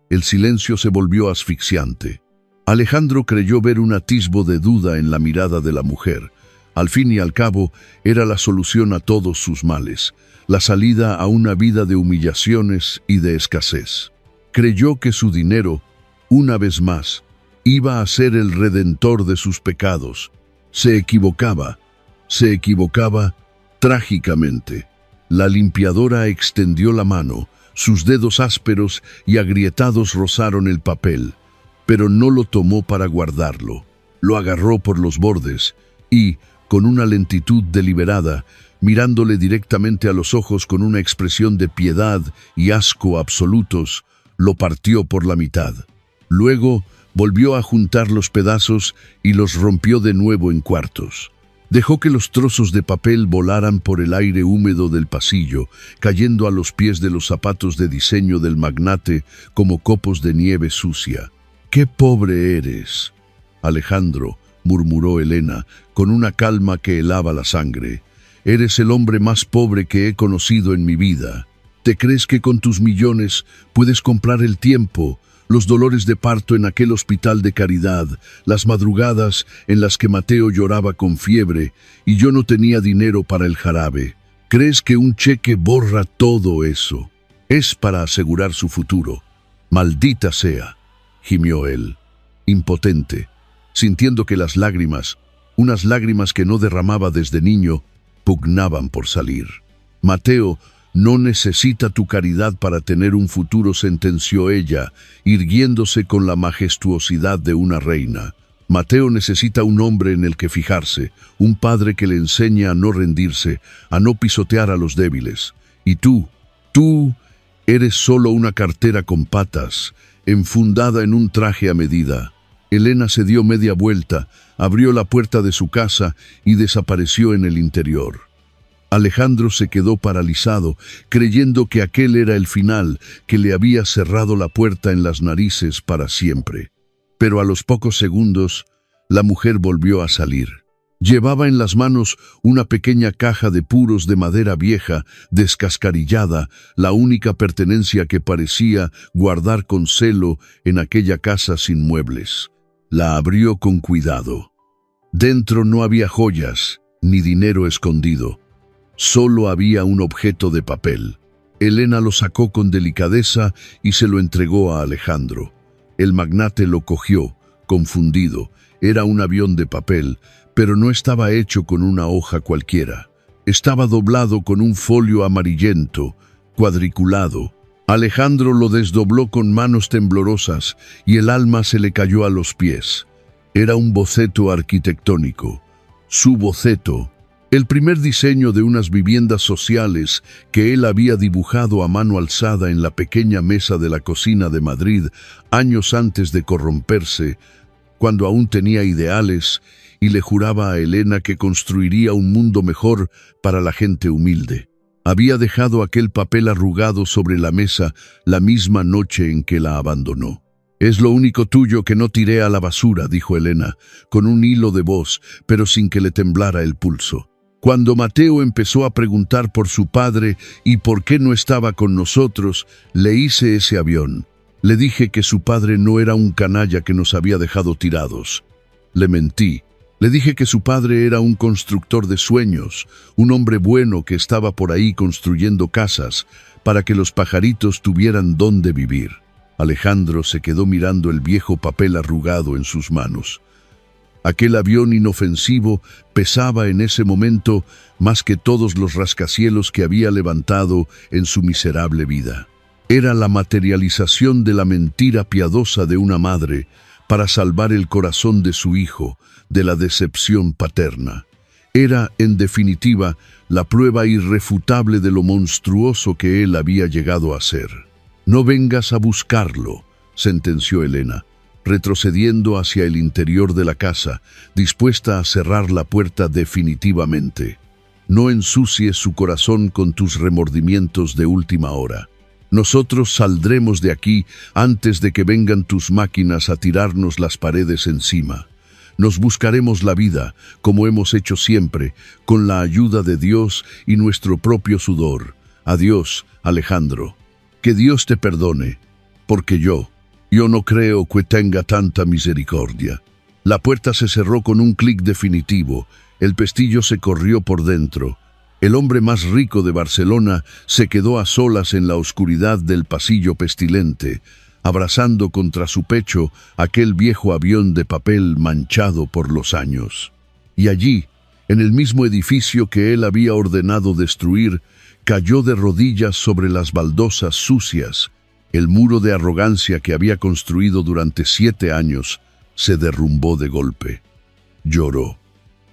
El silencio se volvió asfixiante. Alejandro creyó ver un atisbo de duda en la mirada de la mujer. Al fin y al cabo, era la solución a todos sus males, la salida a una vida de humillaciones y de escasez. Creyó que su dinero, una vez más, iba a ser el redentor de sus pecados. Se equivocaba trágicamente. La limpiadora extendió la mano, sus dedos ásperos y agrietados rozaron el papel, pero no lo tomó para guardarlo. Lo agarró por los bordes y, con una lentitud deliberada, mirándole directamente a los ojos con una expresión de piedad y asco absolutos, lo partió por la mitad. Luego volvió a juntar los pedazos y los rompió de nuevo en cuartos. Dejó que los trozos de papel volaran por el aire húmedo del pasillo, cayendo a los pies de los zapatos de diseño del magnate como copos de nieve sucia. ¡Qué pobre eres! Alejandro, murmuró Elena, con una calma que helaba la sangre. Eres el hombre más pobre que he conocido en mi vida. ¿Te crees que con tus millones puedes comprar el tiempo, los dolores de parto en aquel hospital de caridad, las madrugadas en las que Mateo lloraba con fiebre y yo no tenía dinero para el jarabe? ¿Crees que un cheque borra todo eso? Es para asegurar su futuro. Maldita sea, gimió él, impotente, sintiendo que las lágrimas, unas lágrimas que no derramaba desde niño, pugnaban por salir. Mateo no necesita tu caridad para tener un futuro, sentenció ella, irguiéndose con la majestuosidad de una reina. Mateo necesita un hombre en el que fijarse, un padre que le enseñe a no rendirse, a no pisotear a los débiles. Y tú eres solo una cartera con patas, enfundada en un traje a medida. Elena se dio media vuelta, abrió la puerta de su casa y desapareció en el interior. Alejandro se quedó paralizado, creyendo que aquel era el final, que le había cerrado la puerta en las narices para siempre. Pero a los pocos segundos, la mujer volvió a salir. Llevaba en las manos una pequeña caja de puros de madera vieja, descascarillada, la única pertenencia que parecía guardar con celo en aquella casa sin muebles. La abrió con cuidado. Dentro no había joyas, ni dinero escondido. Solo había un objeto de papel. Elena lo sacó con delicadeza y se lo entregó a Alejandro. El magnate lo cogió, confundido. Era un avión de papel, pero no estaba hecho con una hoja cualquiera. Estaba doblado con un folio amarillento, cuadriculado. Alejandro lo desdobló con manos temblorosas y el alma se le cayó a los pies. Era un boceto arquitectónico. Su boceto, el primer diseño de unas viviendas sociales que él había dibujado a mano alzada en la pequeña mesa de la cocina de Madrid años antes de corromperse, cuando aún tenía ideales y le juraba a Elena que construiría un mundo mejor para la gente humilde. Había dejado aquel papel arrugado sobre la mesa la misma noche en que la abandonó. «Es lo único tuyo que no tiré a la basura», dijo Elena, con un hilo de voz, pero sin que le temblara el pulso. Cuando Mateo empezó a preguntar por su padre y por qué no estaba con nosotros, le hice ese avión. Le dije que su padre no era un canalla que nos había dejado tirados. Le mentí. Le dije que su padre era un constructor de sueños, un hombre bueno que estaba por ahí construyendo casas para que los pajaritos tuvieran dónde vivir. Alejandro se quedó mirando el viejo papel arrugado en sus manos. Aquel avión inofensivo pesaba en ese momento más que todos los rascacielos que había levantado en su miserable vida. Era la materialización de la mentira piadosa de una madre para salvar el corazón de su hijo de la decepción paterna. Era, en definitiva, la prueba irrefutable de lo monstruoso que él había llegado a ser. «No vengas a buscarlo», sentenció Elena, retrocediendo hacia el interior de la casa, dispuesta a cerrar la puerta definitivamente. «No ensucies su corazón con tus remordimientos de última hora. Nosotros saldremos de aquí antes de que vengan tus máquinas a tirarnos las paredes encima. Nos buscaremos la vida, como hemos hecho siempre, con la ayuda de Dios y nuestro propio sudor. Adiós, Alejandro. Que Dios te perdone, porque yo no creo que tenga tanta misericordia». La puerta se cerró con un clic definitivo. El pestillo se corrió por dentro. El hombre más rico de Barcelona se quedó a solas en la oscuridad del pasillo pestilente, abrazando contra su pecho aquel viejo avión de papel manchado por los años. Y allí, en el mismo edificio que él había ordenado destruir, cayó de rodillas sobre las baldosas sucias. El muro de arrogancia que había construido durante 7 años se derrumbó de golpe. Lloró.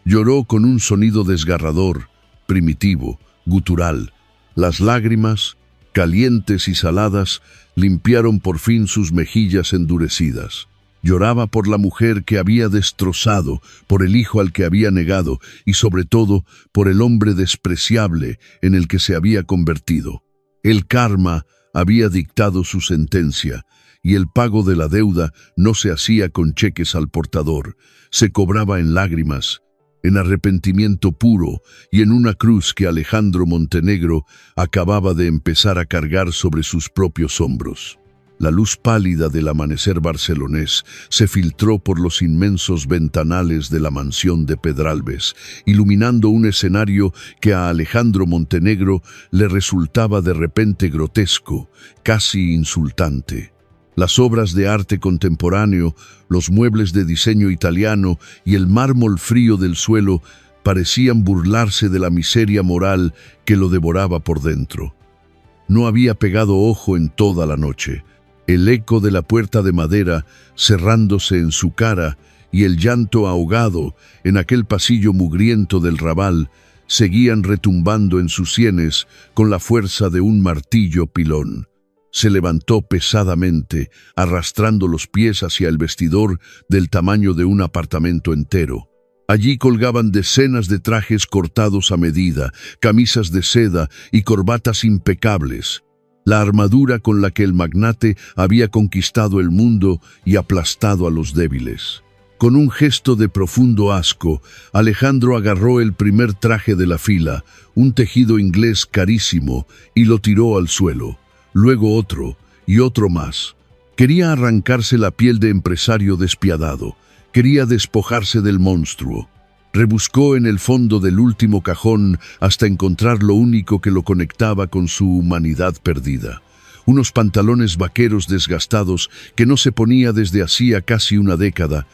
Lloró con un sonido desgarrador, primitivo, gutural. Las lágrimas, calientes y saladas, limpiaron por fin sus mejillas endurecidas. Lloraba por la mujer que había destrozado, por el hijo al que había negado y sobre todo por el hombre despreciable en el que se había convertido. El karma había dictado su sentencia y el pago de la deuda no se hacía con cheques al portador, se cobraba en lágrimas, en arrepentimiento puro y en una cruz que Alejandro Montenegro acababa de empezar a cargar sobre sus propios hombros. La luz pálida del amanecer barcelonés se filtró por los inmensos ventanales de la mansión de Pedralbes, iluminando un escenario que a Alejandro Montenegro le resultaba de repente grotesco, casi insultante. Las obras de arte contemporáneo, los muebles de diseño italiano y el mármol frío del suelo parecían burlarse de la miseria moral que lo devoraba por dentro. No había pegado ojo en toda la noche. El eco de la puerta de madera cerrándose en su cara y el llanto ahogado en aquel pasillo mugriento del Raval seguían retumbando en sus sienes con la fuerza de un martillo pilón. Se levantó pesadamente, arrastrando los pies hacia el vestidor del tamaño de un apartamento entero. Allí colgaban decenas de trajes cortados a medida, camisas de seda y corbatas impecables. La armadura con la que el magnate había conquistado el mundo y aplastado a los débiles. Con un gesto de profundo asco, Alejandro agarró el primer traje de la fila, un tejido inglés carísimo, y lo tiró al suelo. Luego otro, y otro más. Quería arrancarse la piel de empresario despiadado. Quería despojarse del monstruo. Rebuscó en el fondo del último cajón hasta encontrar lo único que lo conectaba con su humanidad perdida. Unos pantalones vaqueros desgastados que no se ponía desde hacía casi una década,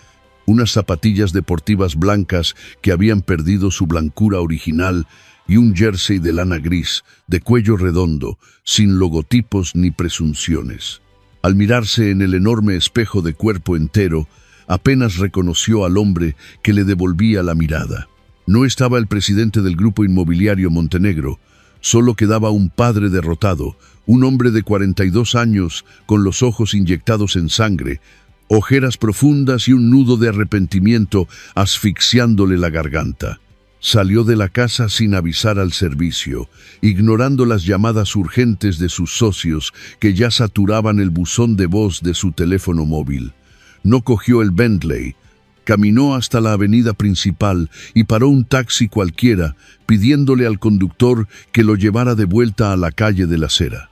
unas zapatillas deportivas blancas que habían perdido su blancura original y un jersey de lana gris, de cuello redondo, sin logotipos ni presunciones. Al mirarse en el enorme espejo de cuerpo entero, apenas reconoció al hombre que le devolvía la mirada. No estaba el presidente del grupo inmobiliario Montenegro, solo quedaba un padre derrotado, un hombre de 42 años con los ojos inyectados en sangre, ojeras profundas y un nudo de arrepentimiento asfixiándole la garganta. Salió de la casa sin avisar al servicio, ignorando las llamadas urgentes de sus socios que ya saturaban el buzón de voz de su teléfono móvil. No cogió el Bentley, caminó hasta la avenida principal y paró un taxi cualquiera, pidiéndole al conductor que lo llevara de vuelta a la calle de la Acera.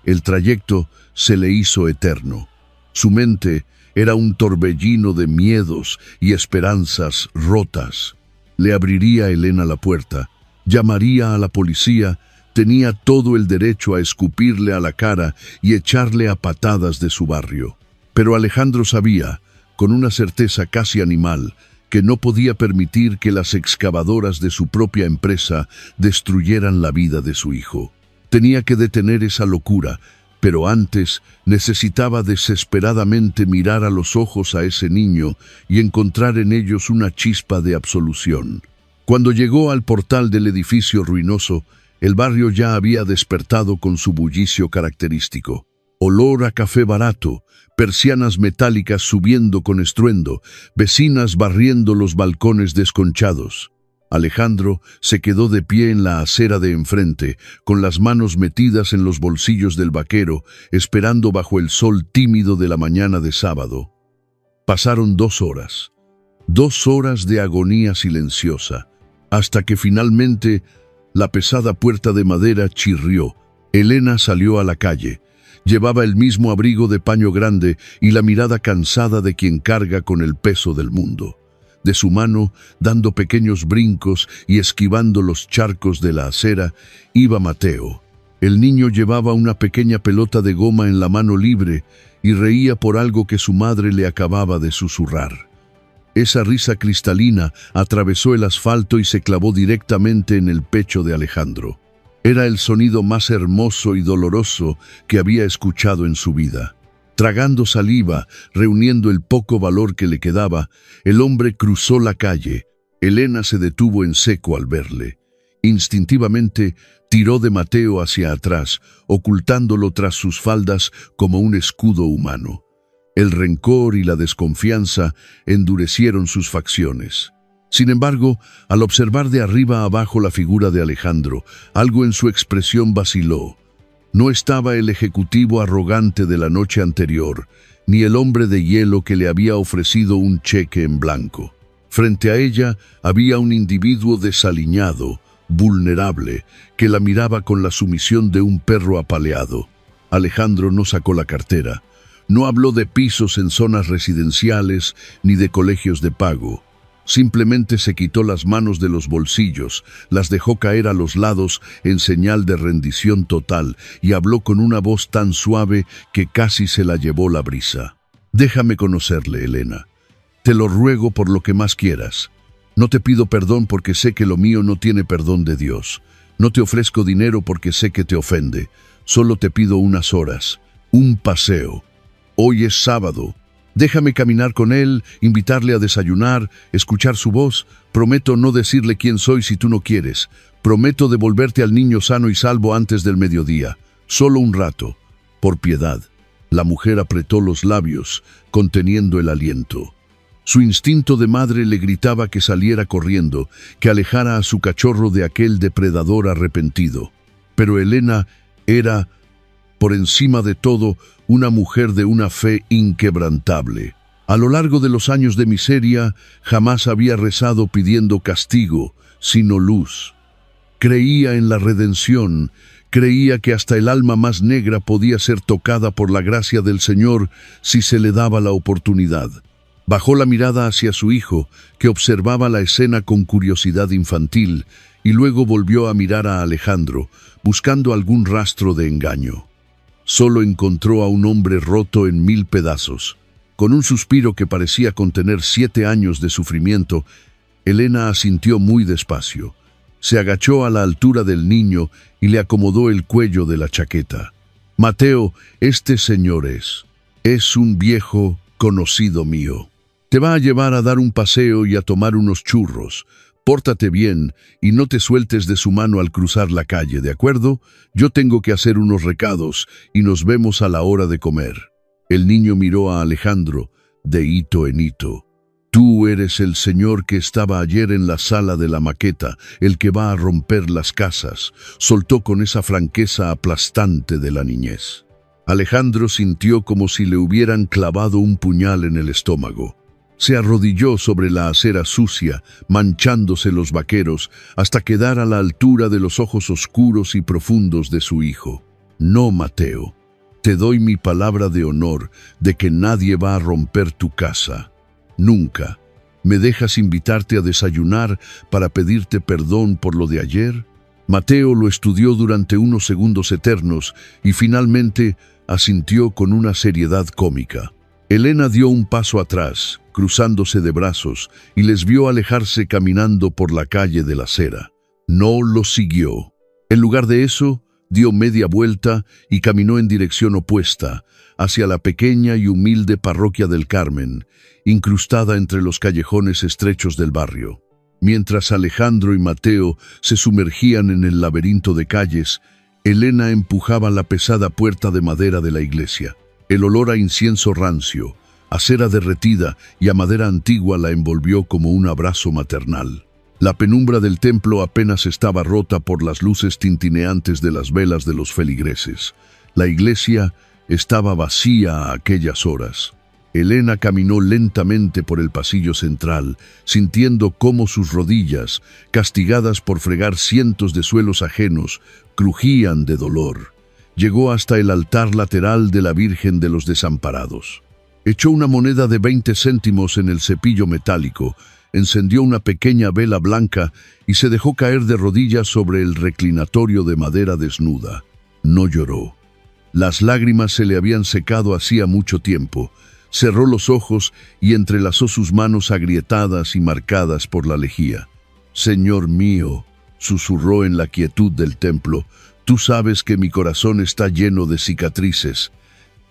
El trayecto se le hizo eterno. Su mente era un torbellino de miedos y esperanzas rotas. Le abriría Elena la puerta, llamaría a la policía, tenía todo el derecho a escupirle a la cara y echarle a patadas de su barrio. Pero Alejandro sabía, con una certeza casi animal, que no podía permitir que las excavadoras de su propia empresa destruyeran la vida de su hijo. Tenía que detener esa locura, pero antes necesitaba desesperadamente mirar a los ojos a ese niño y encontrar en ellos una chispa de absolución. Cuando llegó al portal del edificio ruinoso, el barrio ya había despertado con su bullicio característico. Olor a café barato, persianas metálicas subiendo con estruendo, vecinas barriendo los balcones desconchados. Alejandro se quedó de pie en la acera de enfrente, con las manos metidas en los bolsillos del vaquero, esperando bajo el sol tímido de la mañana de sábado. Pasaron 2 horas. 2 horas de agonía silenciosa, hasta que finalmente la pesada puerta de madera chirrió. Elena salió a la calle. Llevaba el mismo abrigo de paño grande y la mirada cansada de quien carga con el peso del mundo. De su mano, dando pequeños brincos y esquivando los charcos de la acera, iba Mateo. El niño llevaba una pequeña pelota de goma en la mano libre y reía por algo que su madre le acababa de susurrar. Esa risa cristalina atravesó el asfalto y se clavó directamente en el pecho de Alejandro. Era el sonido más hermoso y doloroso que había escuchado en su vida. Tragando saliva, reuniendo el poco valor que le quedaba, el hombre cruzó la calle. Elena se detuvo en seco al verle. Instintivamente tiró de Mateo hacia atrás, ocultándolo tras sus faldas como un escudo humano. El rencor y la desconfianza endurecieron sus facciones. Sin embargo, al observar de arriba a abajo la figura de Alejandro, algo en su expresión vaciló. No estaba el ejecutivo arrogante de la noche anterior, ni el hombre de hielo que le había ofrecido un cheque en blanco. Frente a ella había un individuo desaliñado, vulnerable, que la miraba con la sumisión de un perro apaleado. Alejandro no sacó la cartera. No habló de pisos en zonas residenciales ni de colegios de pago. Simplemente se quitó las manos de los bolsillos, las dejó caer a los lados en señal de rendición total y habló con una voz tan suave que casi se la llevó la brisa. «Déjame conocerle, Elena. Te lo ruego por lo que más quieras. No te pido perdón porque sé que lo mío no tiene perdón de Dios. No te ofrezco dinero porque sé que te ofende. Solo te pido unas horas, un paseo. Hoy es sábado. Déjame caminar con él, invitarle a desayunar, escuchar su voz. Prometo no decirle quién soy si tú no quieres. Prometo devolverte al niño sano y salvo antes del mediodía. Solo un rato. Por piedad». La mujer apretó los labios, conteniendo el aliento. Su instinto de madre le gritaba que saliera corriendo, que alejara a su cachorro de aquel depredador arrepentido. Pero Elena era, por encima de todo, una mujer de una fe inquebrantable. A lo largo de los años de miseria, jamás había rezado pidiendo castigo, sino luz. Creía en la redención, creía que hasta el alma más negra podía ser tocada por la gracia del Señor si se le daba la oportunidad. Bajó la mirada hacia su hijo, que observaba la escena con curiosidad infantil, y luego volvió a mirar a Alejandro, buscando algún rastro de engaño. Solo encontró a un hombre roto en 1000 pedazos. Con un suspiro que parecía contener 7 años de sufrimiento, Elena asintió muy despacio. Se agachó a la altura del niño y le acomodó el cuello de la chaqueta. «Mateo, este señor es un viejo conocido mío. Te va a llevar a dar un paseo y a tomar unos churros. Pórtate bien y no te sueltes de su mano al cruzar la calle, ¿de acuerdo? Yo tengo que hacer unos recados y nos vemos a la hora de comer». El niño miró a Alejandro, de hito en hito. «Tú eres el señor que estaba ayer en la sala de la maqueta, el que va a romper las casas», soltó con esa franqueza aplastante de la niñez. Alejandro sintió como si le hubieran clavado un puñal en el estómago. Se arrodilló sobre la acera sucia, manchándose los vaqueros, hasta quedar a la altura de los ojos oscuros y profundos de su hijo. «No, Mateo, te doy mi palabra de honor de que nadie va a romper tu casa. Nunca. ¿Me dejas invitarte a desayunar para pedirte perdón por lo de ayer?» Mateo lo estudió durante unos segundos eternos y finalmente asintió con una seriedad cómica. Elena dio un paso atrás, cruzándose de brazos, y les vio alejarse caminando por la calle de la acera. No lo siguió. En lugar de eso, dio media vuelta y caminó en dirección opuesta, hacia la pequeña y humilde parroquia del Carmen, incrustada entre los callejones estrechos del barrio. Mientras Alejandro y Mateo se sumergían en el laberinto de calles, Elena empujaba la pesada puerta de madera de la iglesia. El olor a incienso rancio, a cera derretida y a madera antigua la envolvió como un abrazo maternal. La penumbra del templo apenas estaba rota por las luces tintineantes de las velas de los feligreses. La iglesia estaba vacía a aquellas horas. Elena caminó lentamente por el pasillo central, sintiendo cómo sus rodillas, castigadas por fregar cientos de suelos ajenos, crujían de dolor. Llegó hasta el altar lateral de la Virgen de los Desamparados. Echó una moneda de 20 céntimos en el cepillo metálico, encendió una pequeña vela blanca y se dejó caer de rodillas sobre el reclinatorio de madera desnuda. No lloró. Las lágrimas se le habían secado hacía mucho tiempo. Cerró los ojos y entrelazó sus manos agrietadas y marcadas por la lejía. «Señor mío», susurró en la quietud del templo, «tú sabes que mi corazón está lleno de cicatrices.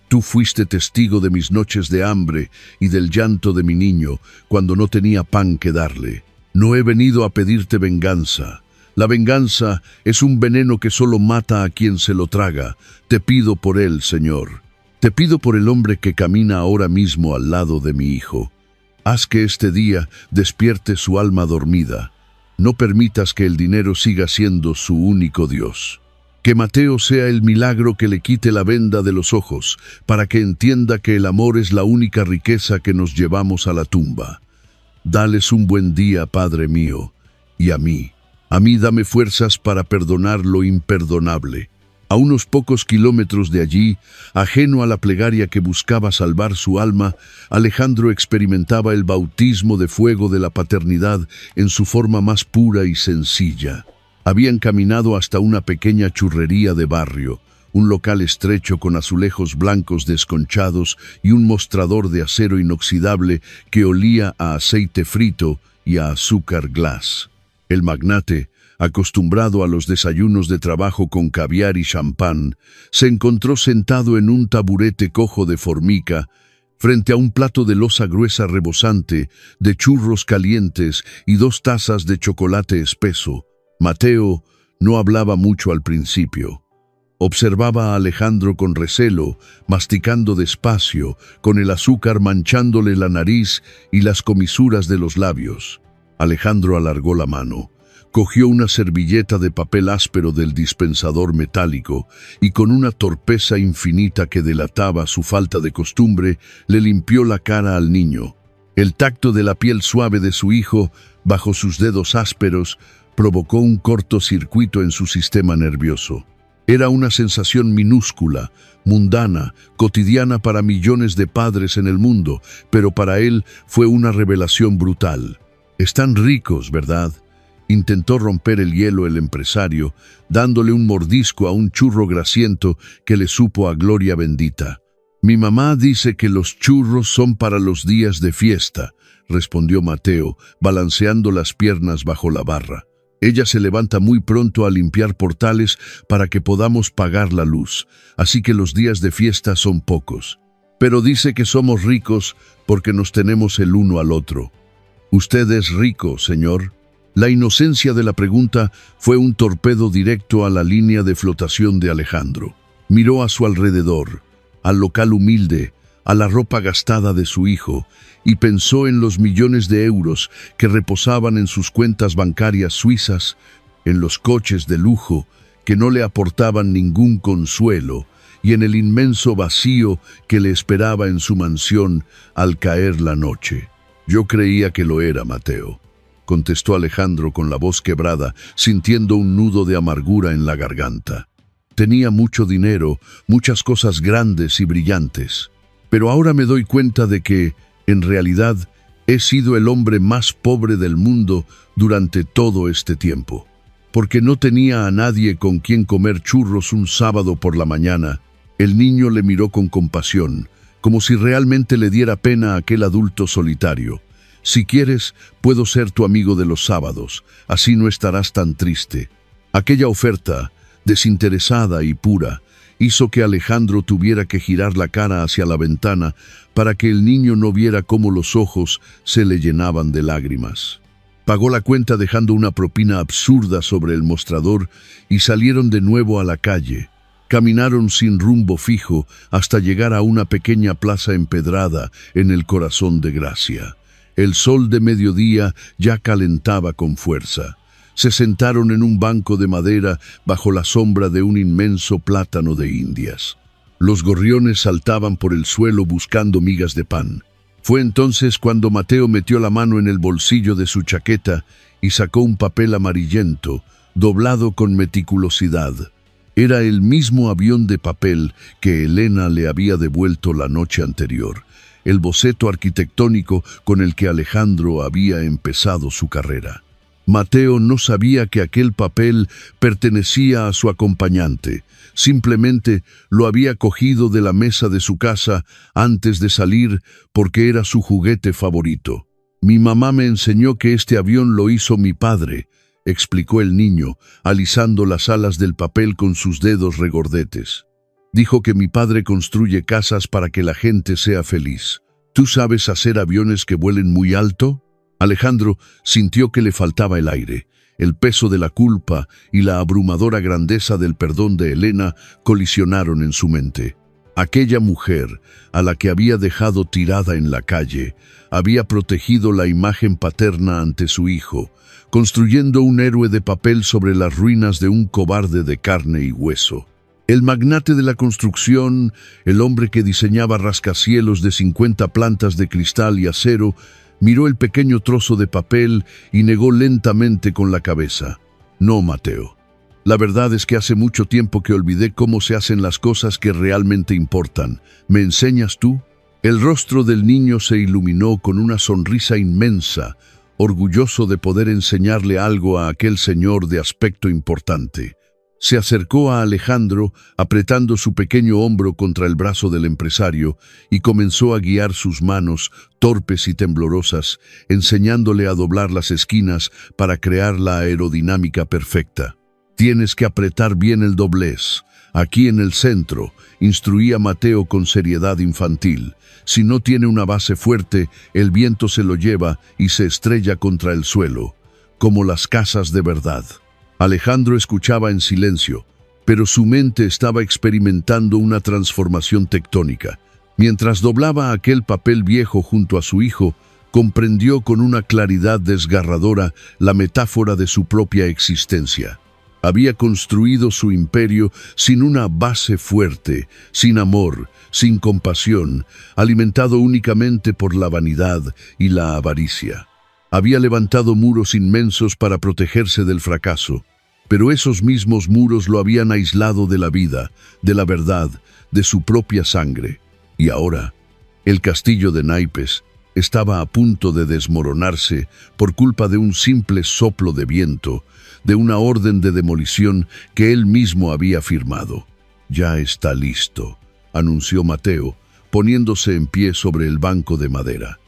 Tú fuiste testigo de mis noches de hambre y del llanto de mi niño cuando no tenía pan que darle. No he venido a pedirte venganza. La venganza es un veneno que solo mata a quien se lo traga. Te pido por él, Señor. Te pido por el hombre que camina ahora mismo al lado de mi hijo. Haz que este día despierte su alma dormida. No permitas que el dinero siga siendo su único Dios. Que Mateo sea el milagro que le quite la venda de los ojos, para que entienda que el amor es la única riqueza que nos llevamos a la tumba. Dales un buen día, Padre mío, y a mí dame fuerzas para perdonar lo imperdonable». A unos pocos kilómetros de allí, ajeno a la plegaria que buscaba salvar su alma, Alejandro experimentaba el bautismo de fuego de la paternidad en su forma más pura y sencilla. Habían caminado hasta una pequeña churrería de barrio, un local estrecho con azulejos blancos desconchados y un mostrador de acero inoxidable que olía a aceite frito y a azúcar glass. El magnate, acostumbrado a los desayunos de trabajo con caviar y champán, se encontró sentado en un taburete cojo de formica, frente a un plato de loza gruesa rebosante, de churros calientes y 2 tazas de chocolate espeso. Mateo no hablaba mucho al principio. Observaba a Alejandro con recelo, masticando despacio, con el azúcar manchándole la nariz y las comisuras de los labios. Alejandro alargó la mano. Cogió una servilleta de papel áspero del dispensador metálico y con una torpeza infinita que delataba su falta de costumbre, le limpió la cara al niño. El tacto de la piel suave de su hijo, bajo sus dedos ásperos, provocó un cortocircuito en su sistema nervioso. Era una sensación minúscula, mundana, cotidiana para millones de padres en el mundo, pero para él fue una revelación brutal. Están ricos, ¿verdad? Intentó romper el hielo el empresario, dándole un mordisco a un churro grasiento que le supo a gloria bendita. Mi mamá dice que los churros son para los días de fiesta, respondió Mateo, balanceando las piernas bajo la barra. Ella se levanta muy pronto a limpiar portales para que podamos pagar la luz, así que los días de fiesta son pocos. Pero dice que somos ricos porque nos tenemos el uno al otro. ¿Usted es rico, señor? La inocencia de la pregunta fue un torpedo directo a la línea de flotación de Alejandro. Miró a su alrededor, al local humilde, a la ropa gastada de su hijo, y pensó en los millones de euros que reposaban en sus cuentas bancarias suizas, en los coches de lujo que no le aportaban ningún consuelo, y en el inmenso vacío que le esperaba en su mansión al caer la noche. Yo creía que lo era, Mateo, contestó Alejandro con la voz quebrada, sintiendo un nudo de amargura en la garganta. Tenía mucho dinero, muchas cosas grandes y brillantes, pero ahora me doy cuenta de que, en realidad, he sido el hombre más pobre del mundo durante todo este tiempo, porque no tenía a nadie con quien comer churros un sábado por la mañana. El niño le miró con compasión, como si realmente le diera pena a aquel adulto solitario. Si quieres, puedo ser tu amigo de los sábados, así no estarás tan triste. Aquella oferta, desinteresada y pura, hizo que Alejandro tuviera que girar la cara hacia la ventana para que el niño no viera cómo los ojos se le llenaban de lágrimas. Pagó la cuenta dejando una propina absurda sobre el mostrador y salieron de nuevo a la calle. Caminaron sin rumbo fijo hasta llegar a una pequeña plaza empedrada en el corazón de Gracia. El sol de mediodía ya calentaba con fuerza. Se sentaron en un banco de madera bajo la sombra de un inmenso plátano de Indias. Los gorriones saltaban por el suelo buscando migas de pan. Fue entonces cuando Mateo metió la mano en el bolsillo de su chaqueta y sacó un papel amarillento, doblado con meticulosidad. Era el mismo avión de papel que Elena le había devuelto la noche anterior, el boceto arquitectónico con el que Alejandro había empezado su carrera. Mateo no sabía que aquel papel pertenecía a su acompañante. Simplemente lo había cogido de la mesa de su casa antes de salir porque era su juguete favorito. Mi mamá me enseñó que este avión lo hizo mi padre, explicó el niño, alisando las alas del papel con sus dedos regordetes. Dijo que mi padre construye casas para que la gente sea feliz. ¿Tú sabes hacer aviones que vuelen muy alto? Alejandro sintió que le faltaba el aire. El peso de la culpa y la abrumadora grandeza del perdón de Elena colisionaron en su mente. Aquella mujer, a la que había dejado tirada en la calle, había protegido la imagen paterna ante su hijo, construyendo un héroe de papel sobre las ruinas de un cobarde de carne y hueso. El magnate de la construcción, el hombre que diseñaba rascacielos de 50 plantas de cristal y acero, miró el pequeño trozo de papel y negó lentamente con la cabeza. No, Mateo. La verdad es que hace mucho tiempo que olvidé cómo se hacen las cosas que realmente importan. ¿Me enseñas tú? El rostro del niño se iluminó con una sonrisa inmensa, orgulloso de poder enseñarle algo a aquel señor de aspecto importante. Se acercó a Alejandro, apretando su pequeño hombro contra el brazo del empresario, y comenzó a guiar sus manos, torpes y temblorosas, enseñándole a doblar las esquinas para crear la aerodinámica perfecta. Tienes que apretar bien el doblez. Aquí en el centro, instruía Mateo con seriedad infantil. Si no tiene una base fuerte, el viento se lo lleva y se estrella contra el suelo, como las casas de verdad. Alejandro escuchaba en silencio, pero su mente estaba experimentando una transformación tectónica. Mientras doblaba aquel papel viejo junto a su hijo, comprendió con una claridad desgarradora la metáfora de su propia existencia. Había construido su imperio sin una base fuerte, sin amor, sin compasión, alimentado únicamente por la vanidad y la avaricia. Había levantado muros inmensos para protegerse del fracaso, Pero esos mismos muros lo habían aislado de la vida, de la verdad, de su propia sangre. Y ahora, el castillo de naipes estaba a punto de desmoronarse por culpa de un simple soplo de viento, de una orden de demolición que él mismo había firmado. «Ya está listo», anunció Mateo, poniéndose en pie sobre el banco de madera.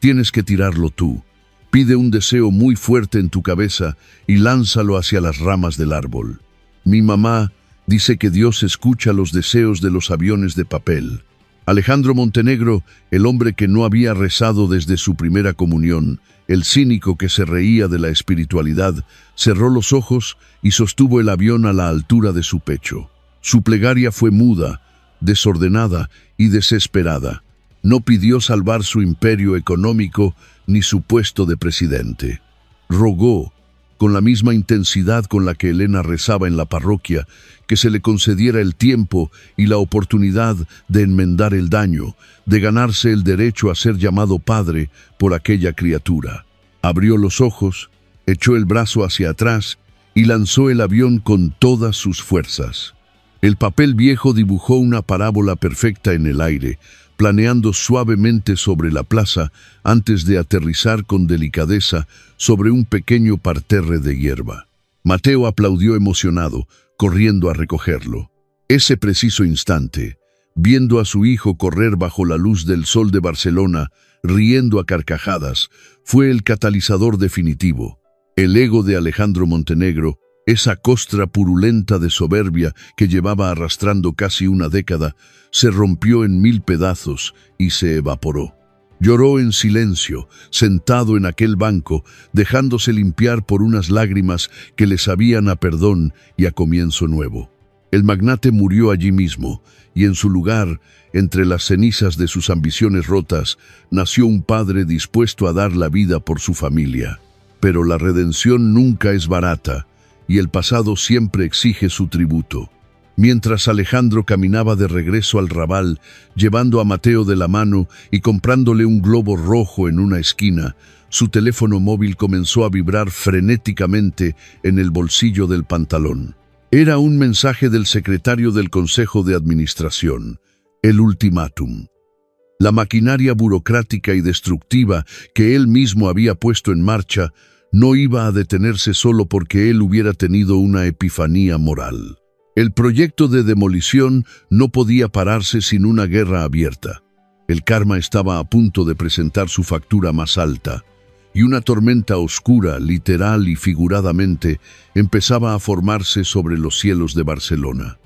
«Tienes que tirarlo tú. Pide un deseo muy fuerte en tu cabeza y lánzalo hacia las ramas del árbol. Mi mamá dice que Dios escucha los deseos de los aviones de papel». Alejandro Montenegro, el hombre que no había rezado desde su primera comunión, el cínico que se reía de la espiritualidad, cerró los ojos y sostuvo el avión a la altura de su pecho. Su plegaria fue muda, desordenada y desesperada. No pidió salvar su imperio económico ni su puesto de presidente. Rogó, con la misma intensidad con la que Elena rezaba en la parroquia, que se le concediera el tiempo y la oportunidad de enmendar el daño, de ganarse el derecho a ser llamado padre por aquella criatura. Abrió los ojos, echó el brazo hacia atrás y lanzó el avión con todas sus fuerzas. El papel viejo dibujó una parábola perfecta en el aire, planeando suavemente sobre la plaza antes de aterrizar con delicadeza sobre un pequeño parterre de hierba. Mateo aplaudió emocionado, corriendo a recogerlo. Ese preciso instante, viendo a su hijo correr bajo la luz del sol de Barcelona, riendo a carcajadas, fue el catalizador definitivo. El ego de Alejandro Montenegro, esa costra purulenta de soberbia que llevaba arrastrando casi una década, se rompió en 1000 pedazos y se evaporó. Lloró en silencio, sentado en aquel banco, dejándose limpiar por unas lágrimas que le sabían a perdón y a comienzo nuevo. El magnate murió allí mismo, y en su lugar, entre las cenizas de sus ambiciones rotas, nació un padre dispuesto a dar la vida por su familia. Pero la redención nunca es barata, y el pasado siempre exige su tributo. Mientras Alejandro caminaba de regreso al Raval, llevando a Mateo de la mano y comprándole un globo rojo en una esquina, su teléfono móvil comenzó a vibrar frenéticamente en el bolsillo del pantalón. Era un mensaje del secretario del Consejo de Administración, el ultimátum. La maquinaria burocrática y destructiva que él mismo había puesto en marcha no iba a detenerse solo porque él hubiera tenido una epifanía moral. El proyecto de demolición no podía pararse sin una guerra abierta. El karma estaba a punto de presentar su factura más alta, y una tormenta oscura, literal y figuradamente, empezaba a formarse sobre los cielos de Barcelona.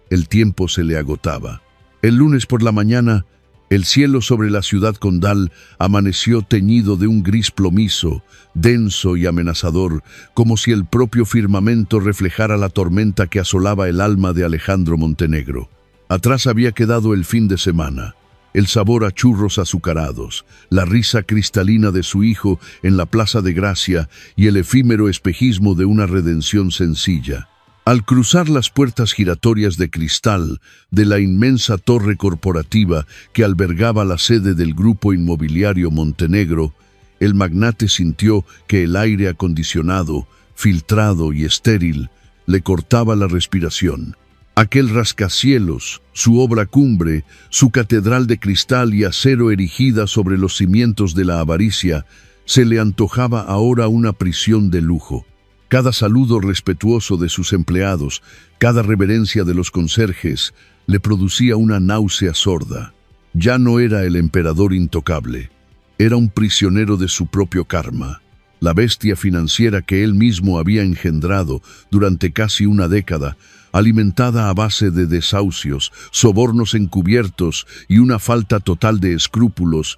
El tiempo se le agotaba. El lunes por la mañana, el cielo sobre la ciudad condal amaneció teñido de un gris plomizo, denso y amenazador, como si el propio firmamento reflejara la tormenta que asolaba el alma de Alejandro Montenegro. Atrás había quedado el fin de semana, el sabor a churros azucarados, la risa cristalina de su hijo en la Plaza de Gracia y el efímero espejismo de una redención sencilla. Al cruzar las puertas giratorias de cristal de la inmensa torre corporativa que albergaba la sede del grupo inmobiliario Montenegro, el magnate sintió que el aire acondicionado, filtrado y estéril, le cortaba la respiración. Aquel rascacielos, su obra cumbre, su catedral de cristal y acero erigida sobre los cimientos de la avaricia, se le antojaba ahora una prisión de lujo. Cada saludo respetuoso de sus empleados, cada reverencia de los conserjes, le producía una náusea sorda. Ya no era el emperador intocable, era un prisionero de su propio karma. La bestia financiera que él mismo había engendrado durante casi una década, alimentada a base de desahucios, sobornos encubiertos y una falta total de escrúpulos,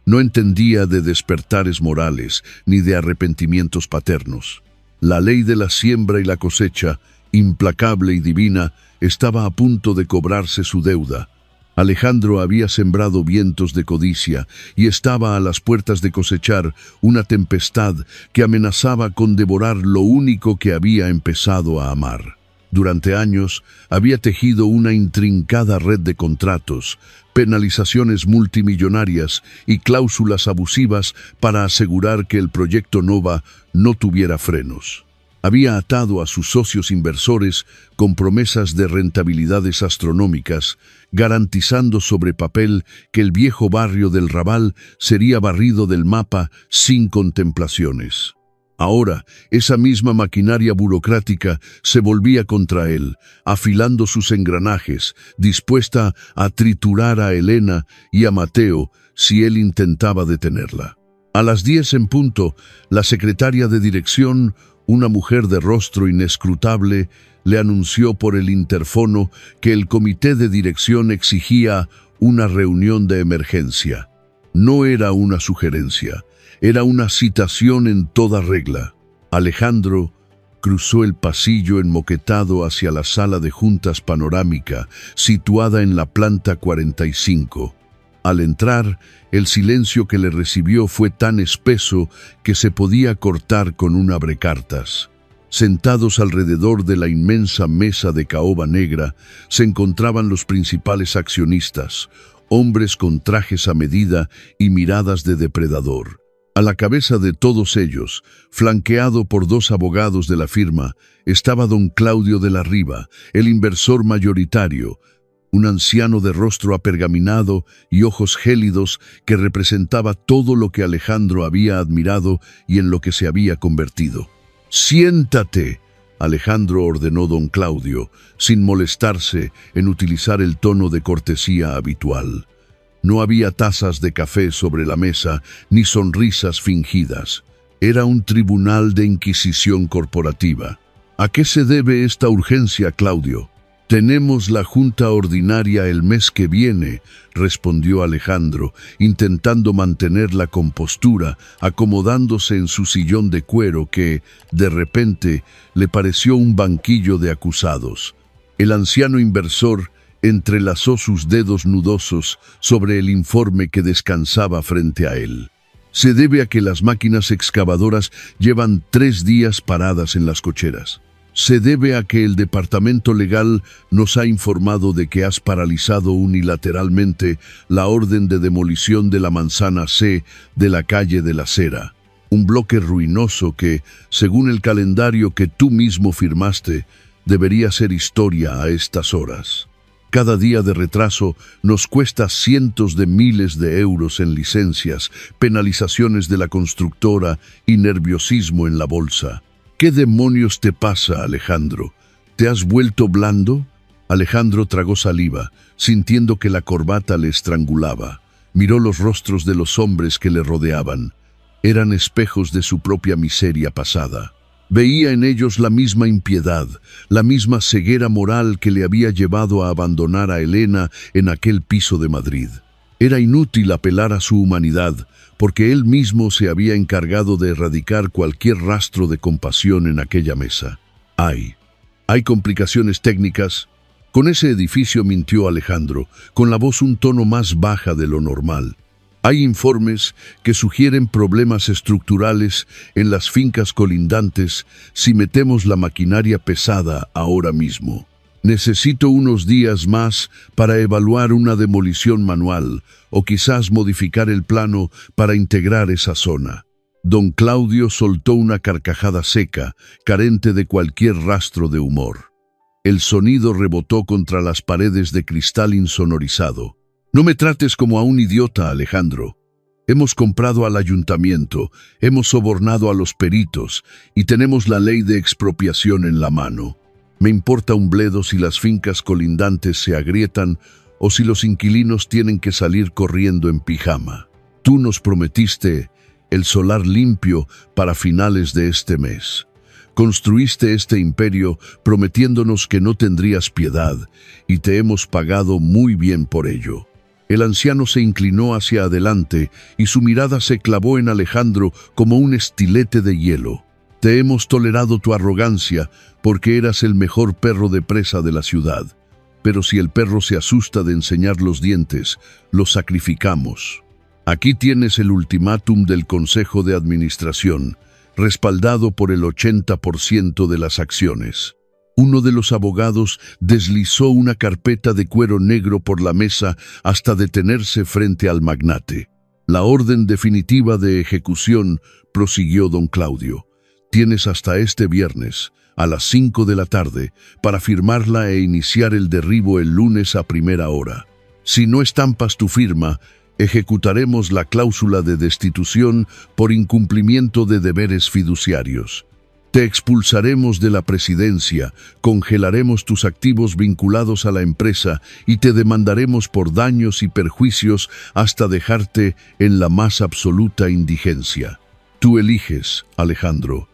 no entendía de despertares morales ni de arrepentimientos paternos. La ley de la siembra y la cosecha, implacable y divina, estaba a punto de cobrarse su deuda. Alejandro había sembrado vientos de codicia y estaba a las puertas de cosechar una tempestad que amenazaba con devorar lo único que había empezado a amar. Durante años había tejido una intrincada red de contratos, penalizaciones multimillonarias y cláusulas abusivas para asegurar que el proyecto Nova no tuviera frenos. Había atado a sus socios inversores con promesas de rentabilidades astronómicas, garantizando sobre papel que el viejo barrio del Raval sería barrido del mapa sin contemplaciones. Ahora, esa misma maquinaria burocrática se volvía contra él, afilando sus engranajes, dispuesta a triturar a Elena y a Mateo si él intentaba detenerla. A las 10 en punto, la secretaria de dirección, una mujer de rostro inescrutable, le anunció por el interfono que el comité de dirección exigía una reunión de emergencia. No era una sugerencia, era una citación en toda regla. Alejandro cruzó el pasillo enmoquetado hacia la sala de juntas panorámica, situada en la planta 45. Al entrar, el silencio que le recibió fue tan espeso que se podía cortar con un abrecartas. Sentados alrededor de la inmensa mesa de caoba negra, se encontraban los principales accionistas, hombres con trajes a medida y miradas de depredador. A la cabeza de todos ellos, flanqueado por 2 abogados de la firma, estaba don Claudio de la Riva, el inversor mayoritario, un anciano de rostro apergaminado y ojos gélidos que representaba todo lo que Alejandro había admirado y en lo que se había convertido. «Siéntate», Alejandro ordenó don Claudio, sin molestarse en utilizar el tono de cortesía habitual. No había tazas de café sobre la mesa ni sonrisas fingidas. Era un tribunal de inquisición corporativa. «¿A qué se debe esta urgencia, Claudio?» «Tenemos la junta ordinaria el mes que viene», respondió Alejandro, intentando mantener la compostura, acomodándose en su sillón de cuero que, de repente, le pareció un banquillo de acusados. El anciano inversor entrelazó sus dedos nudosos sobre el informe que descansaba frente a él. «Se debe a que las máquinas excavadoras llevan 3 días paradas en las cocheras. Se debe a que el departamento legal nos ha informado de que has paralizado unilateralmente la orden de demolición de la manzana C de la calle de la Cera, un bloque ruinoso que, según el calendario que tú mismo firmaste, debería ser historia a estas horas. Cada día de retraso nos cuesta cientos de miles de euros en licencias, penalizaciones de la constructora y nerviosismo en la bolsa. ¿Qué demonios te pasa, Alejandro? ¿Te has vuelto blando?» Alejandro tragó saliva, sintiendo que la corbata le estrangulaba. Miró los rostros de los hombres que le rodeaban. Eran espejos de su propia miseria pasada. Veía en ellos la misma impiedad, la misma ceguera moral que le había llevado a abandonar a Elena en aquel piso de Madrid. Era inútil apelar a su humanidad, porque él mismo se había encargado de erradicar cualquier rastro de compasión en aquella mesa. Hay complicaciones técnicas. Con ese edificio, mintió Alejandro, con la voz un tono más baja de lo normal. Hay informes que sugieren problemas estructurales en las fincas colindantes si metemos la maquinaria pesada ahora mismo. Necesito unos días más para evaluar una demolición manual o quizás modificar el plano para integrar esa zona. Don Claudio soltó una carcajada seca, carente de cualquier rastro de humor. El sonido rebotó contra las paredes de cristal insonorizado. «No me trates como a un idiota, Alejandro. Hemos comprado al ayuntamiento, hemos sobornado a los peritos y tenemos la ley de expropiación en la mano. Me importa un bledo si las fincas colindantes se agrietan o si los inquilinos tienen que salir corriendo en pijama. Tú nos prometiste el solar limpio para finales de este mes. Construiste este imperio prometiéndonos que no tendrías piedad y te hemos pagado muy bien por ello». El anciano se inclinó hacia adelante y su mirada se clavó en Alejandro como un estilete de hielo. «Te hemos tolerado tu arrogancia porque eras el mejor perro de presa de la ciudad. Pero si el perro se asusta de enseñar los dientes, lo sacrificamos. Aquí tienes el ultimátum del Consejo de Administración, respaldado por el 80% de las acciones». Uno de los abogados deslizó una carpeta de cuero negro por la mesa hasta detenerse frente al magnate. «La orden definitiva de ejecución», prosiguió don Claudio, Tienes hasta este viernes, a las 5 de la tarde, para firmarla e iniciar el derribo el lunes a primera hora. Si no estampas tu firma, ejecutaremos la cláusula de destitución por incumplimiento de deberes fiduciarios. Te expulsaremos de la presidencia, congelaremos tus activos vinculados a la empresa y te demandaremos por daños y perjuicios hasta dejarte en la más absoluta indigencia. Tú eliges, Alejandro,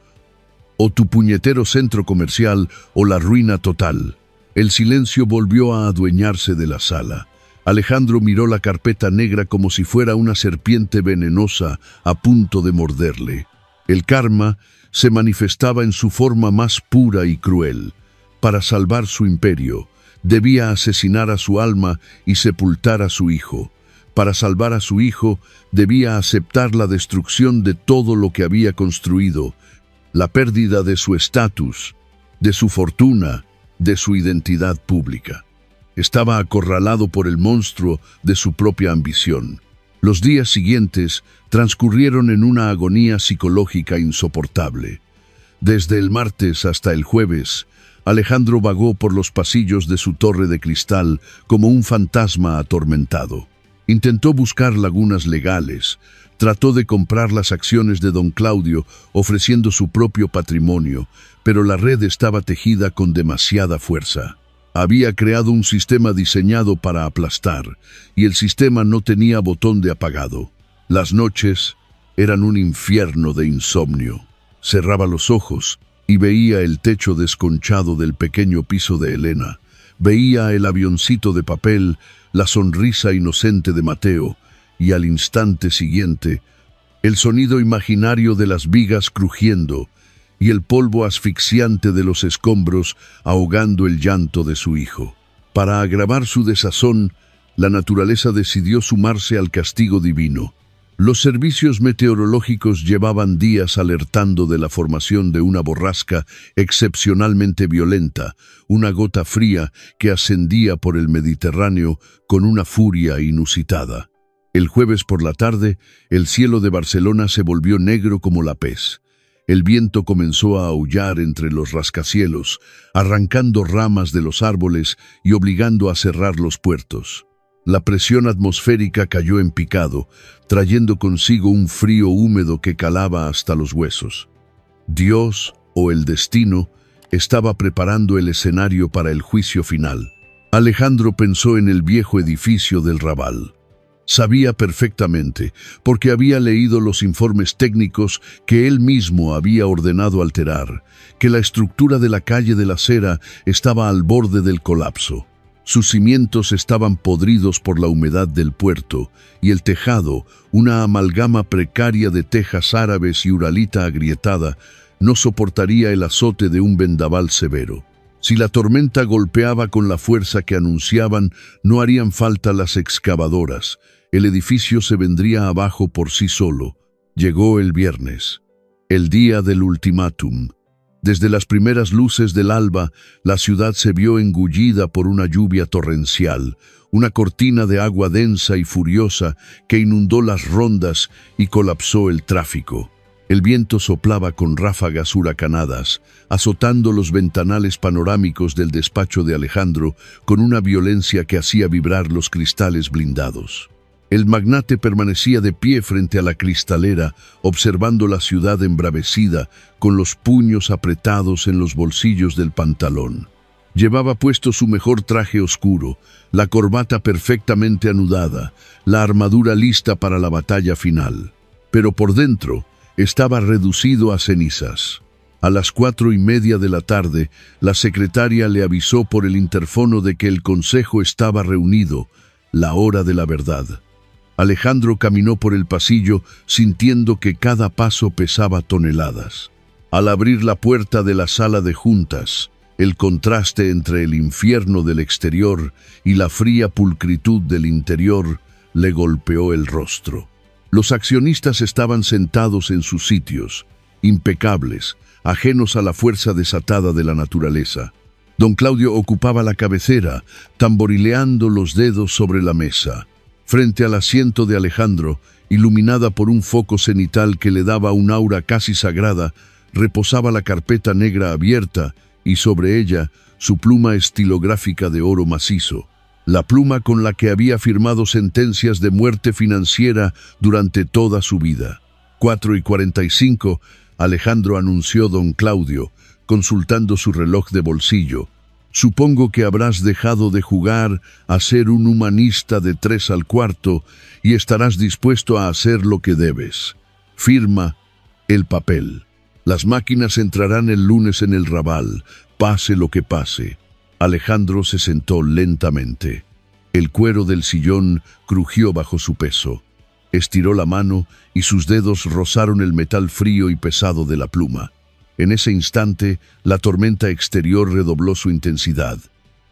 o tu puñetero centro comercial o la ruina total. El silencio volvió a adueñarse de la sala. Alejandro miró la carpeta negra como si fuera una serpiente venenosa a punto de morderle. El karma se manifestaba en su forma más pura y cruel. Para salvar su imperio, debía asesinar a su alma y sepultar a su hijo. Para salvar a su hijo, debía aceptar la destrucción de todo lo que había construido, la pérdida de su estatus, de su fortuna, de su identidad pública. Estaba acorralado por el monstruo de su propia ambición. Los días siguientes transcurrieron en una agonía psicológica insoportable. Desde el martes hasta el jueves, Alejandro vagó por los pasillos de su torre de cristal como un fantasma atormentado. Intentó buscar lagunas legales, trató de comprar las acciones de don Claudio ofreciendo su propio patrimonio, pero la red estaba tejida con demasiada fuerza. Había creado un sistema diseñado para aplastar, y el sistema no tenía botón de apagado. Las noches eran un infierno de insomnio. Cerraba los ojos y veía el techo desconchado del pequeño piso de Elena. Veía el avioncito de papel, la sonrisa inocente de Mateo, y al instante siguiente, el sonido imaginario de las vigas crujiendo, y el polvo asfixiante de los escombros ahogando el llanto de su hijo. Para agravar su desazón, la naturaleza decidió sumarse al castigo divino. Los servicios meteorológicos llevaban días alertando de la formación de una borrasca excepcionalmente violenta, una gota fría que ascendía por el Mediterráneo con una furia inusitada. El jueves por la tarde, el cielo de Barcelona se volvió negro como la pez. El viento comenzó a aullar entre los rascacielos, arrancando ramas de los árboles y obligando a cerrar los puertos. La presión atmosférica cayó en picado, trayendo consigo un frío húmedo que calaba hasta los huesos. Dios, o el destino, estaba preparando el escenario para el juicio final. Alejandro pensó en el viejo edificio del Raval. Sabía perfectamente, porque había leído los informes técnicos que él mismo había ordenado alterar, que la estructura de la calle de la Cera estaba al borde del colapso. Sus cimientos estaban podridos por la humedad del puerto, y el tejado, una amalgama precaria de tejas árabes y uralita agrietada, no soportaría el azote de un vendaval severo. Si la tormenta golpeaba con la fuerza que anunciaban, no harían falta las excavadoras. El edificio se vendría abajo por sí solo. Llegó el viernes, el día del ultimátum. Desde las primeras luces del alba, la ciudad se vio engullida por una lluvia torrencial, una cortina de agua densa y furiosa que inundó las rondas y colapsó el tráfico. El viento soplaba con ráfagas huracanadas, azotando los ventanales panorámicos del despacho de Alejandro con una violencia que hacía vibrar los cristales blindados. El magnate permanecía de pie frente a la cristalera, observando la ciudad embravecida, con los puños apretados en los bolsillos del pantalón. Llevaba puesto su mejor traje oscuro, la corbata perfectamente anudada, la armadura lista para la batalla final. Pero por dentro estaba reducido a cenizas. A las 4:30 de la tarde, la secretaria le avisó por el interfono de que el consejo estaba reunido, la hora de la verdad. Alejandro caminó por el pasillo sintiendo que cada paso pesaba toneladas. Al abrir la puerta de la sala de juntas, el contraste entre el infierno del exterior y la fría pulcritud del interior le golpeó el rostro. Los accionistas estaban sentados en sus sitios, impecables, ajenos a la fuerza desatada de la naturaleza. Don Claudio ocupaba la cabecera, tamborileando los dedos sobre la mesa. Frente al asiento de Alejandro, iluminada por un foco cenital que le daba un aura casi sagrada, reposaba la carpeta negra abierta y sobre ella su pluma estilográfica de oro macizo, la pluma con la que había firmado sentencias de muerte financiera durante toda su vida. 4:45, Alejandro anunció don Claudio, consultando su reloj de bolsillo. Supongo que habrás dejado de jugar a ser un humanista de 3:15 y estarás dispuesto a hacer lo que debes. Firma el papel. Las máquinas entrarán el lunes en el Raval, pase lo que pase. Alejandro se sentó lentamente. El cuero del sillón crujió bajo su peso. Estiró la mano y sus dedos rozaron el metal frío y pesado de la pluma. En ese instante, la tormenta exterior redobló su intensidad.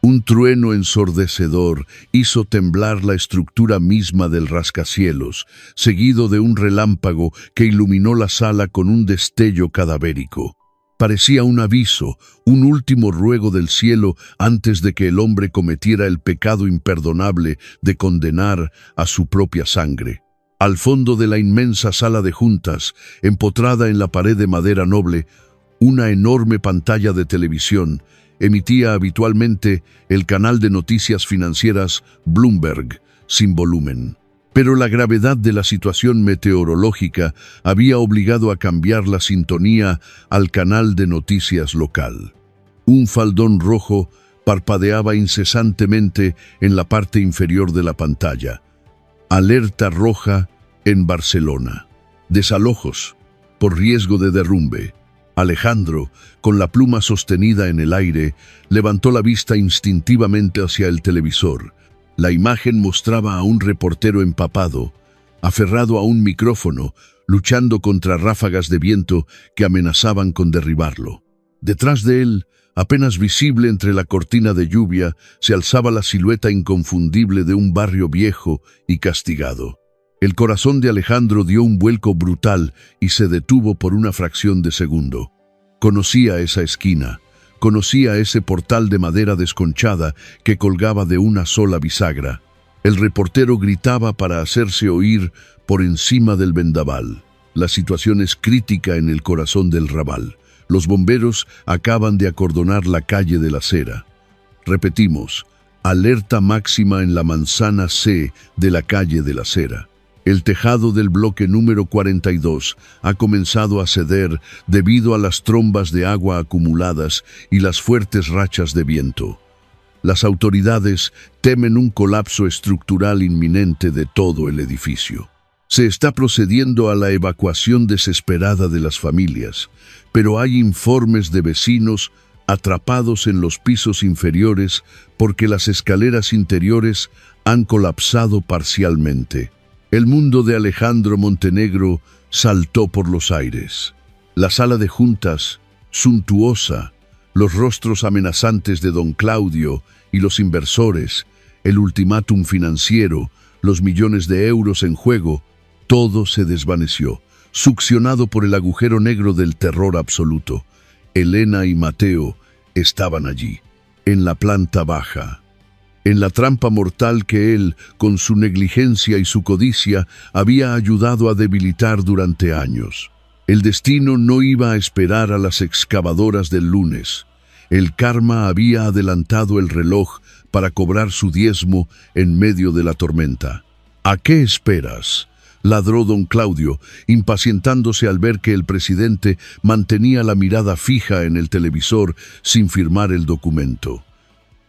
Un trueno ensordecedor hizo temblar la estructura misma del rascacielos, seguido de un relámpago que iluminó la sala con un destello cadavérico. Parecía un aviso, un último ruego del cielo antes de que el hombre cometiera el pecado imperdonable de condenar a su propia sangre. Al fondo de la inmensa sala de juntas, empotrada en la pared de madera noble, una enorme pantalla de televisión emitía habitualmente el canal de noticias financieras Bloomberg, sin volumen. Pero la gravedad de la situación meteorológica había obligado a cambiar la sintonía al canal de noticias local. Un faldón rojo parpadeaba incesantemente en la parte inferior de la pantalla. Alerta roja en Barcelona. Desalojos por riesgo de derrumbe. Alejandro, con la pluma sostenida en el aire, levantó la vista instintivamente hacia el televisor. La imagen mostraba a un reportero empapado, aferrado a un micrófono, luchando contra ráfagas de viento que amenazaban con derribarlo. Detrás de él, apenas visible entre la cortina de lluvia, se alzaba la silueta inconfundible de un barrio viejo y castigado. El corazón de Alejandro dio un vuelco brutal y se detuvo por una fracción de segundo. Conocía esa esquina. Conocía ese portal de madera desconchada que colgaba de una sola bisagra. El reportero gritaba para hacerse oír por encima del vendaval. La situación es crítica en el corazón del Raval. Los bomberos acaban de acordonar la calle de la Cera. Repetimos, alerta máxima en la manzana C de la calle de la Cera. El tejado del bloque número 42 ha comenzado a ceder debido a las trombas de agua acumuladas y las fuertes rachas de viento. Las autoridades temen un colapso estructural inminente de todo el edificio. Se está procediendo a la evacuación desesperada de las familias, pero hay informes de vecinos atrapados en los pisos inferiores porque las escaleras interiores han colapsado parcialmente. El mundo de Alejandro Montenegro saltó por los aires. La sala de juntas, suntuosa, los rostros amenazantes de don Claudio y los inversores, el ultimátum financiero, los millones de euros en juego, todo se desvaneció, succionado por el agujero negro del terror absoluto. Elena y Mateo estaban allí, en la planta baja, en la trampa mortal que él, con su negligencia y su codicia, había ayudado a debilitar durante años. El destino no iba a esperar a las excavadoras del lunes. El karma había adelantado el reloj para cobrar su diezmo en medio de la tormenta. ¿A qué esperas?, ladró don Claudio, impacientándose al ver que el presidente mantenía la mirada fija en el televisor sin firmar el documento.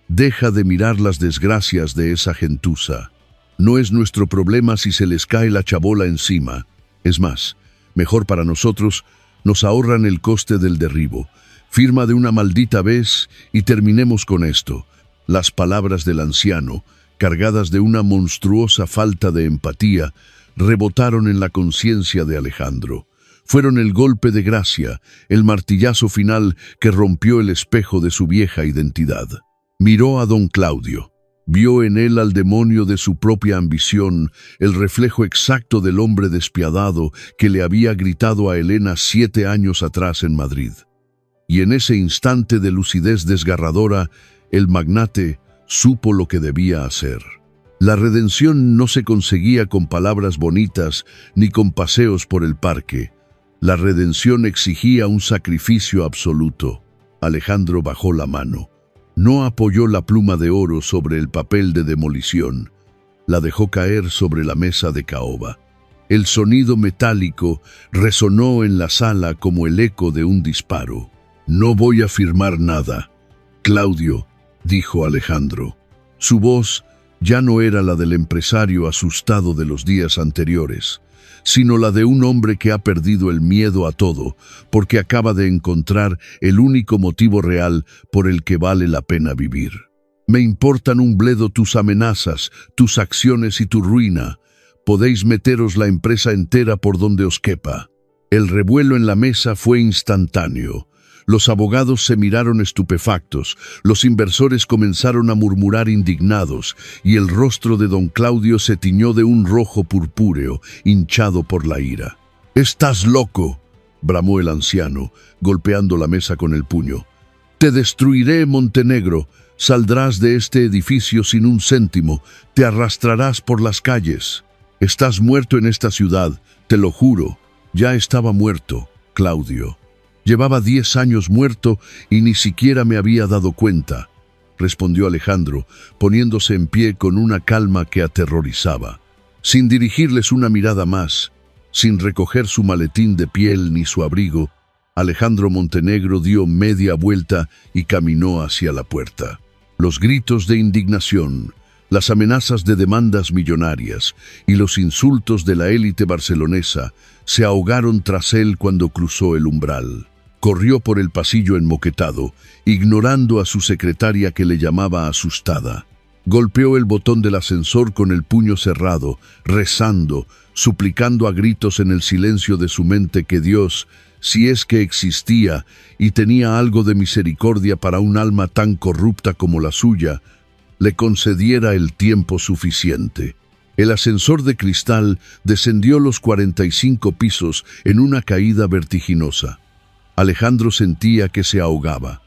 Deja de mirar las desgracias de esa gentuza. No es nuestro problema si se les cae la chabola encima. Es más, mejor para nosotros, nos ahorran el coste del derribo. Firma de una maldita vez y terminemos con esto. Las palabras del anciano, cargadas de una monstruosa falta de empatía, rebotaron en la conciencia de Alejandro. Fueron el golpe de gracia, el martillazo final que rompió el espejo de su vieja identidad. Miró a don Claudio. Vio en él al demonio de su propia ambición, el reflejo exacto del hombre despiadado que le había gritado a Elena 7 años atrás en Madrid. Y en ese instante de lucidez desgarradora, el magnate supo lo que debía hacer. La redención no se conseguía con palabras bonitas ni con paseos por el parque. La redención exigía un sacrificio absoluto. Alejandro bajó la mano. No apoyó la pluma de oro sobre el papel de demolición. La dejó caer sobre la mesa de caoba. El sonido metálico resonó en la sala como el eco de un disparo. «No voy a firmar nada, Claudio», dijo Alejandro. Su voz ya no era la del empresario asustado de los días anteriores, sino la de un hombre que ha perdido el miedo a todo, porque acaba de encontrar el único motivo real por el que vale la pena vivir. «Me importan un bledo tus amenazas, tus acciones y tu ruina. Podéis meteros la empresa entera por donde os quepa». El revuelo en la mesa fue instantáneo. Los abogados se miraron estupefactos, los inversores comenzaron a murmurar indignados, y el rostro de don Claudio se tiñó de un rojo purpúreo, hinchado por la ira. «¡Estás loco!», bramó el anciano, golpeando la mesa con el puño. «Te destruiré, Montenegro. Saldrás de este edificio sin un céntimo, te arrastrarás por las calles. Estás muerto en esta ciudad, te lo juro». «Ya estaba muerto, Claudio. Llevaba 10 años muerto y ni siquiera me había dado cuenta», respondió Alejandro, poniéndose en pie con una calma que aterrorizaba. Sin dirigirles una mirada más, sin recoger su maletín de piel ni su abrigo, Alejandro Montenegro dio media vuelta y caminó hacia la puerta. Los gritos de indignación, las amenazas de demandas millonarias y los insultos de la élite barcelonesa se ahogaron tras él cuando cruzó el umbral. Corrió por el pasillo enmoquetado, ignorando a su secretaria que le llamaba asustada. Golpeó el botón del ascensor con el puño cerrado, rezando, suplicando a gritos en el silencio de su mente que Dios, si es que existía y tenía algo de misericordia para un alma tan corrupta como la suya, le concediera el tiempo suficiente. El ascensor de cristal descendió los 45 pisos en una caída vertiginosa. Alejandro sentía que se ahogaba.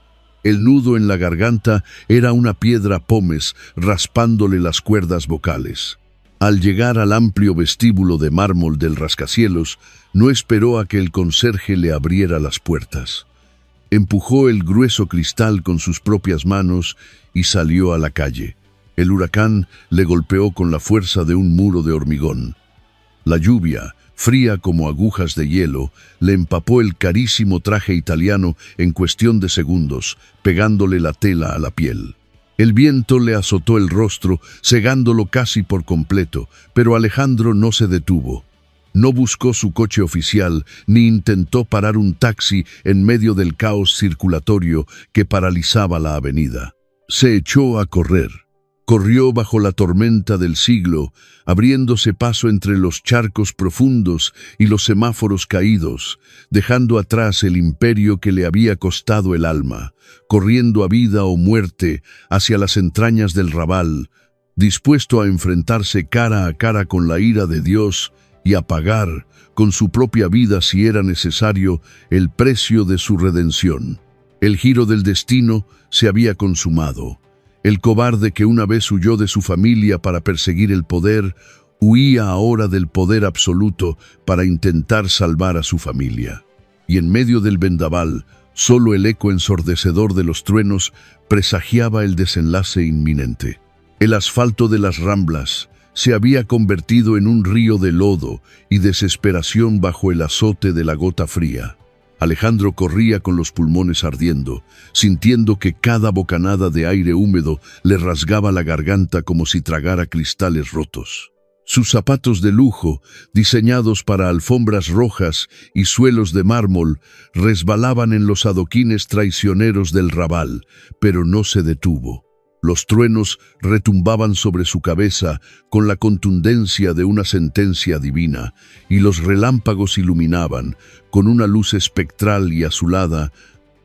El nudo en la garganta era una piedra pómez raspándole las cuerdas vocales. Al llegar al amplio vestíbulo de mármol del rascacielos, no esperó a que el conserje le abriera las puertas. Empujó el grueso cristal con sus propias manos y salió a la calle. El huracán le golpeó con la fuerza de un muro de hormigón. La lluvia, fría como agujas de hielo, le empapó el carísimo traje italiano en cuestión de segundos, pegándole la tela a la piel. El viento le azotó el rostro, cegándolo casi por completo, pero Alejandro no se detuvo. No buscó su coche oficial, ni intentó parar un taxi en medio del caos circulatorio que paralizaba la avenida. Se echó a correr. Corrió bajo la tormenta del siglo, abriéndose paso entre los charcos profundos y los semáforos caídos, dejando atrás el imperio que le había costado el alma, corriendo a vida o muerte hacia las entrañas del Raval, dispuesto a enfrentarse cara a cara con la ira de Dios y a pagar, con su propia vida si era necesario, el precio de su redención. El giro del destino se había consumado. El cobarde que una vez huyó de su familia para perseguir el poder, huía ahora del poder absoluto para intentar salvar a su familia. Y en medio del vendaval, solo el eco ensordecedor de los truenos presagiaba el desenlace inminente. El asfalto de las Ramblas se había convertido en un río de lodo y desesperación bajo el azote de la gota fría. Alejandro corría con los pulmones ardiendo, sintiendo que cada bocanada de aire húmedo le rasgaba la garganta como si tragara cristales rotos. Sus zapatos de lujo, diseñados para alfombras rojas y suelos de mármol, resbalaban en los adoquines traicioneros del Raval, pero no se detuvo. Los truenos retumbaban sobre su cabeza con la contundencia de una sentencia divina, y los relámpagos iluminaban, con una luz espectral y azulada,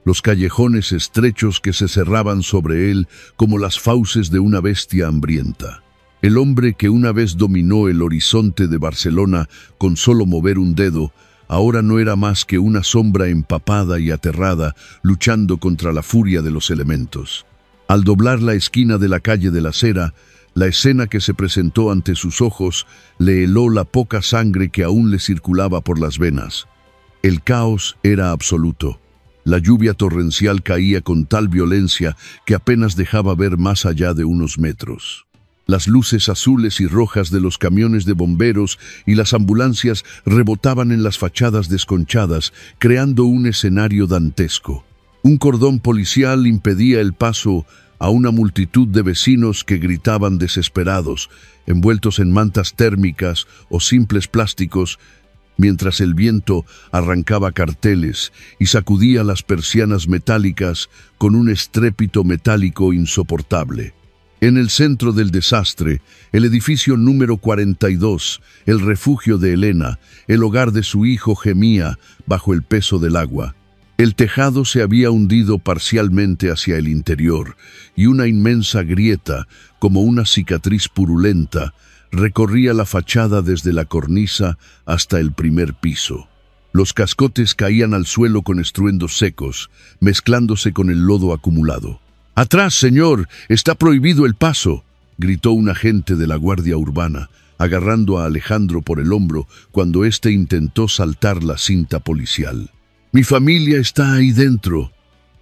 los callejones estrechos que se cerraban sobre él como las fauces de una bestia hambrienta. El hombre que una vez dominó el horizonte de Barcelona con solo mover un dedo, ahora no era más que una sombra empapada y aterrada, luchando contra la furia de los elementos. Al doblar la esquina de la calle de la Cera, la escena que se presentó ante sus ojos le heló la poca sangre que aún le circulaba por las venas. El caos era absoluto. La lluvia torrencial caía con tal violencia que apenas dejaba ver más allá de unos metros. Las luces azules y rojas de los camiones de bomberos y las ambulancias rebotaban en las fachadas desconchadas, creando un escenario dantesco. Un cordón policial impedía el paso a una multitud de vecinos que gritaban desesperados, envueltos en mantas térmicas o simples plásticos, mientras el viento arrancaba carteles y sacudía las persianas metálicas con un estrépito metálico insoportable. En el centro del desastre, el edificio número 42, el refugio de Elena, el hogar de su hijo, gemía bajo el peso del agua. El tejado se había hundido parcialmente hacia el interior y una inmensa grieta, como una cicatriz purulenta, recorría la fachada desde la cornisa hasta el primer piso. Los cascotes caían al suelo con estruendos secos, mezclándose con el lodo acumulado. «¡Atrás, señor! ¡Está prohibido el paso!», gritó un agente de la Guardia Urbana, agarrando a Alejandro por el hombro cuando éste intentó saltar la cinta policial. «Mi familia está ahí dentro,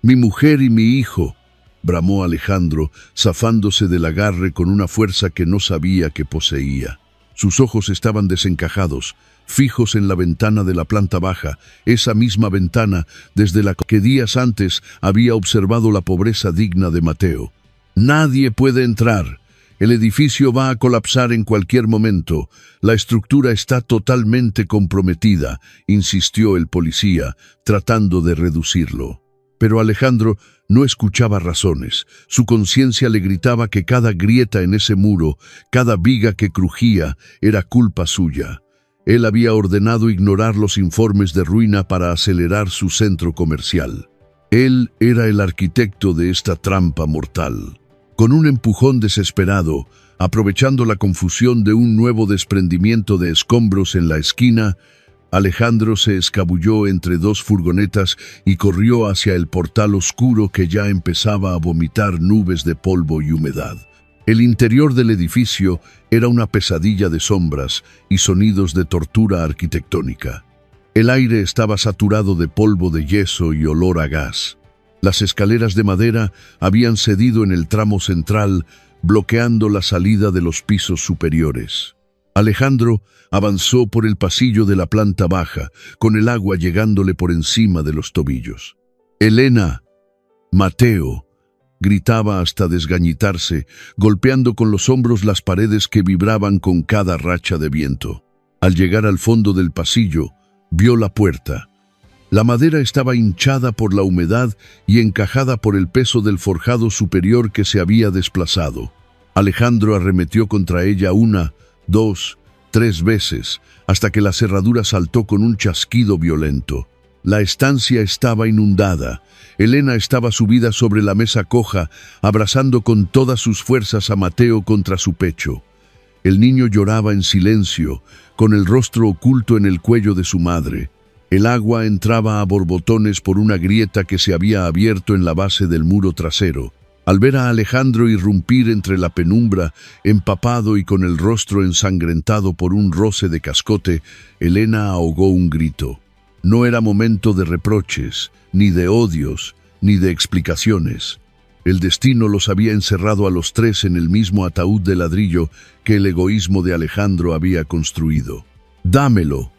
mi mujer y mi hijo», bramó Alejandro, zafándose del agarre con una fuerza que no sabía que poseía. Sus ojos estaban desencajados, fijos en la ventana de la planta baja, esa misma ventana desde la que días antes había observado la pobreza digna de Mateo. «Nadie puede entrar. El edificio va a colapsar en cualquier momento. La estructura está totalmente comprometida», insistió el policía, tratando de reducirlo. Pero Alejandro no escuchaba razones. Su conciencia le gritaba que cada grieta en ese muro, cada viga que crujía, era culpa suya. Él había ordenado ignorar los informes de ruina para acelerar su centro comercial. Él era el arquitecto de esta trampa mortal. Con un empujón desesperado, aprovechando la confusión de un nuevo desprendimiento de escombros en la esquina, Alejandro se escabulló entre dos furgonetas y corrió hacia el portal oscuro que ya empezaba a vomitar nubes de polvo y humedad. El interior del edificio era una pesadilla de sombras y sonidos de tortura arquitectónica. El aire estaba saturado de polvo de yeso y olor a gas. Las escaleras de madera habían cedido en el tramo central, bloqueando la salida de los pisos superiores. Alejandro avanzó por el pasillo de la planta baja, con el agua llegándole por encima de los tobillos. «Elena, Mateo», gritaba hasta desgañitarse, golpeando con los hombros las paredes que vibraban con cada racha de viento. Al llegar al fondo del pasillo, vio la puerta. La madera estaba hinchada por la humedad y encajada por el peso del forjado superior que se había desplazado. Alejandro arremetió contra ella 1, 2, 3 veces, hasta que la cerradura saltó con un chasquido violento. La estancia estaba inundada. Elena estaba subida sobre la mesa coja, abrazando con todas sus fuerzas a Mateo contra su pecho. El niño lloraba en silencio, con el rostro oculto en el cuello de su madre. El agua entraba a borbotones por una grieta que se había abierto en la base del muro trasero. Al ver a Alejandro irrumpir entre la penumbra, empapado y con el rostro ensangrentado por un roce de cascote, Elena ahogó un grito. No era momento de reproches, ni de odios, ni de explicaciones. El destino los había encerrado a los tres en el mismo ataúd de ladrillo que el egoísmo de Alejandro había construido. «¡Dámelo!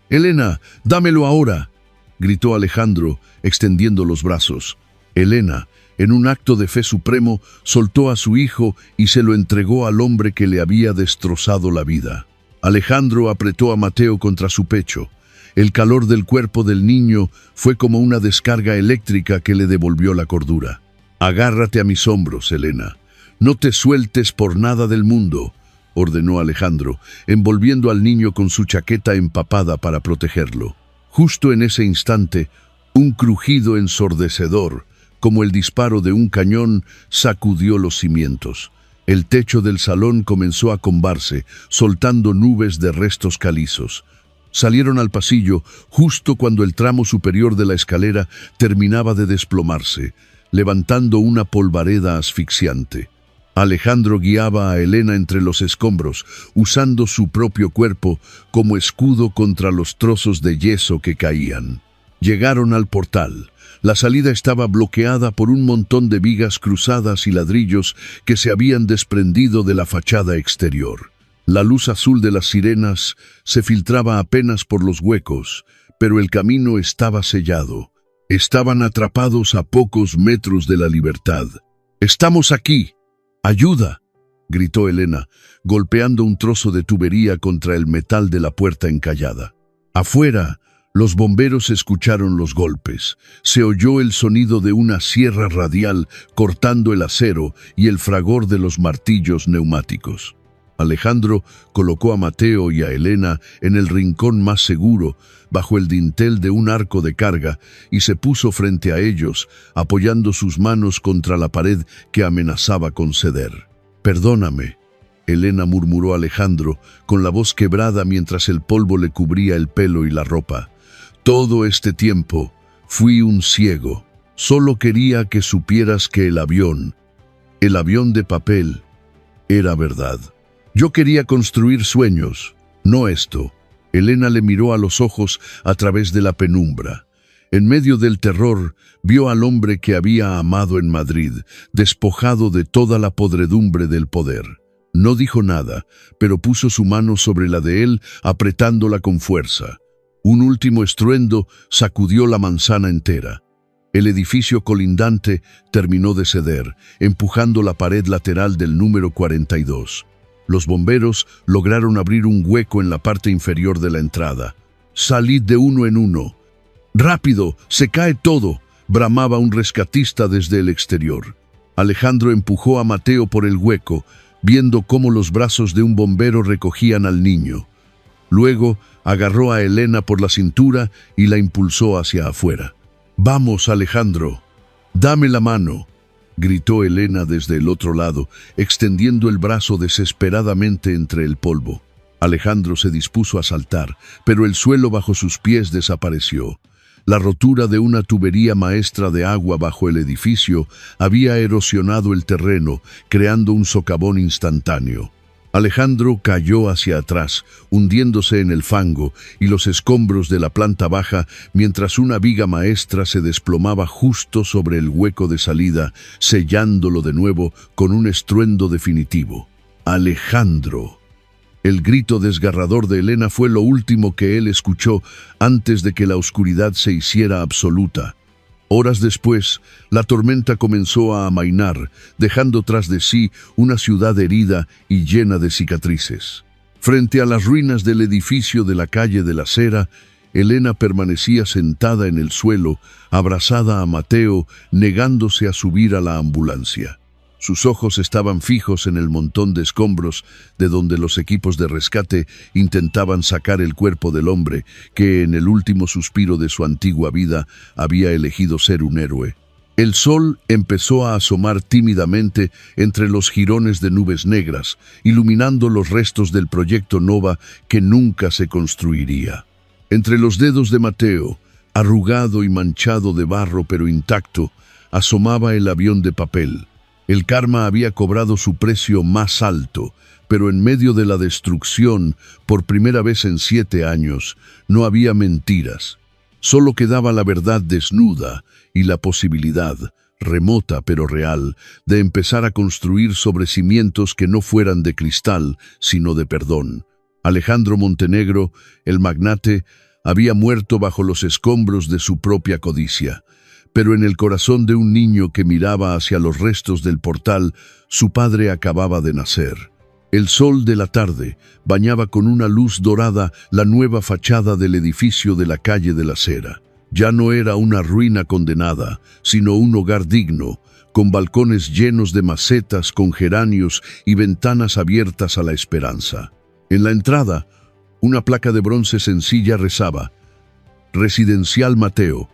Elena, dámelo ahora», gritó Alejandro, extendiendo los brazos. Elena, en un acto de fe supremo, soltó a su hijo y se lo entregó al hombre que le había destrozado la vida. Alejandro apretó a Mateo contra su pecho. El calor del cuerpo del niño fue como una descarga eléctrica que le devolvió la cordura. «Agárrate a mis hombros, Elena. No te sueltes por nada del mundo», ordenó Alejandro, envolviendo al niño con su chaqueta empapada para protegerlo. Justo en ese instante, un crujido ensordecedor, como el disparo de un cañón, sacudió los cimientos. El techo del salón comenzó a combarse, soltando nubes de restos calizos. Salieron al pasillo justo cuando el tramo superior de la escalera terminaba de desplomarse, levantando una polvareda asfixiante. Alejandro guiaba a Elena entre los escombros, usando su propio cuerpo como escudo contra los trozos de yeso que caían. Llegaron al portal. La salida estaba bloqueada por un montón de vigas cruzadas y ladrillos que se habían desprendido de la fachada exterior. La luz azul de las sirenas se filtraba apenas por los huecos, pero el camino estaba sellado. Estaban atrapados a pocos metros de la libertad. «¡Estamos aquí! ¡Ayuda!», gritó Elena, golpeando un trozo de tubería contra el metal de la puerta encallada. Afuera, los bomberos escucharon los golpes. Se oyó el sonido de una sierra radial cortando el acero y el fragor de los martillos neumáticos. Alejandro colocó a Mateo y a Elena en el rincón más seguro, bajo el dintel de un arco de carga, y se puso frente a ellos, apoyando sus manos contra la pared que amenazaba con ceder. «Perdóname», Elena murmuró a Alejandro, con la voz quebrada mientras el polvo le cubría el pelo y la ropa. «Todo este tiempo fui un ciego. Solo quería que supieras que el avión de papel, era verdad. Yo quería construir sueños, no esto». Elena le miró a los ojos a través de la penumbra. En medio del terror, vio al hombre que había amado en Madrid, despojado de toda la podredumbre del poder. No dijo nada, pero puso su mano sobre la de él, apretándola con fuerza. Un último estruendo sacudió la manzana entera. El edificio colindante terminó de ceder, empujando la pared lateral del número 42. Los bomberos lograron abrir un hueco en la parte inferior de la entrada. «Salid de uno en uno». «¡Rápido! ¡Se cae todo!», bramaba un rescatista desde el exterior. Alejandro empujó a Mateo por el hueco, viendo cómo los brazos de un bombero recogían al niño. Luego agarró a Elena por la cintura y la impulsó hacia afuera. «Vamos, Alejandro, dame la mano», gritó Elena desde el otro lado, extendiendo el brazo desesperadamente entre el polvo. Alejandro se dispuso a saltar, pero el suelo bajo sus pies desapareció. La rotura de una tubería maestra de agua bajo el edificio había erosionado el terreno, creando un socavón instantáneo. Alejandro cayó hacia atrás, hundiéndose en el fango y los escombros de la planta baja, mientras una viga maestra se desplomaba justo sobre el hueco de salida, sellándolo de nuevo con un estruendo definitivo. «¡Alejandro!». El grito desgarrador de Elena fue lo último que él escuchó antes de que la oscuridad se hiciera absoluta. Horas después, la tormenta comenzó a amainar, dejando tras de sí una ciudad herida y llena de cicatrices. Frente a las ruinas del edificio de la calle de la Cera, Elena permanecía sentada en el suelo, abrazada a Mateo, negándose a subir a la ambulancia. Sus ojos estaban fijos en el montón de escombros de donde los equipos de rescate intentaban sacar el cuerpo del hombre que, en el último suspiro de su antigua vida, había elegido ser un héroe. El sol empezó a asomar tímidamente entre los jirones de nubes negras, iluminando los restos del proyecto Nova que nunca se construiría. Entre los dedos de Mateo, arrugado y manchado de barro pero intacto, asomaba el avión de papel. El karma había cobrado su precio más alto, pero en medio de la destrucción, por primera vez en 7 años, no había mentiras. Solo quedaba la verdad desnuda y la posibilidad, remota pero real, de empezar a construir sobre cimientos que no fueran de cristal, sino de perdón. Alejandro Montenegro, el magnate, había muerto bajo los escombros de su propia codicia. Pero en el corazón de un niño que miraba hacia los restos del portal, su padre acababa de nacer. El sol de la tarde bañaba con una luz dorada la nueva fachada del edificio de la calle de la Cera. Ya no era una ruina condenada, sino un hogar digno, con balcones llenos de macetas con geranios y ventanas abiertas a la esperanza. En la entrada, una placa de bronce sencilla rezaba: «Residencial Mateo,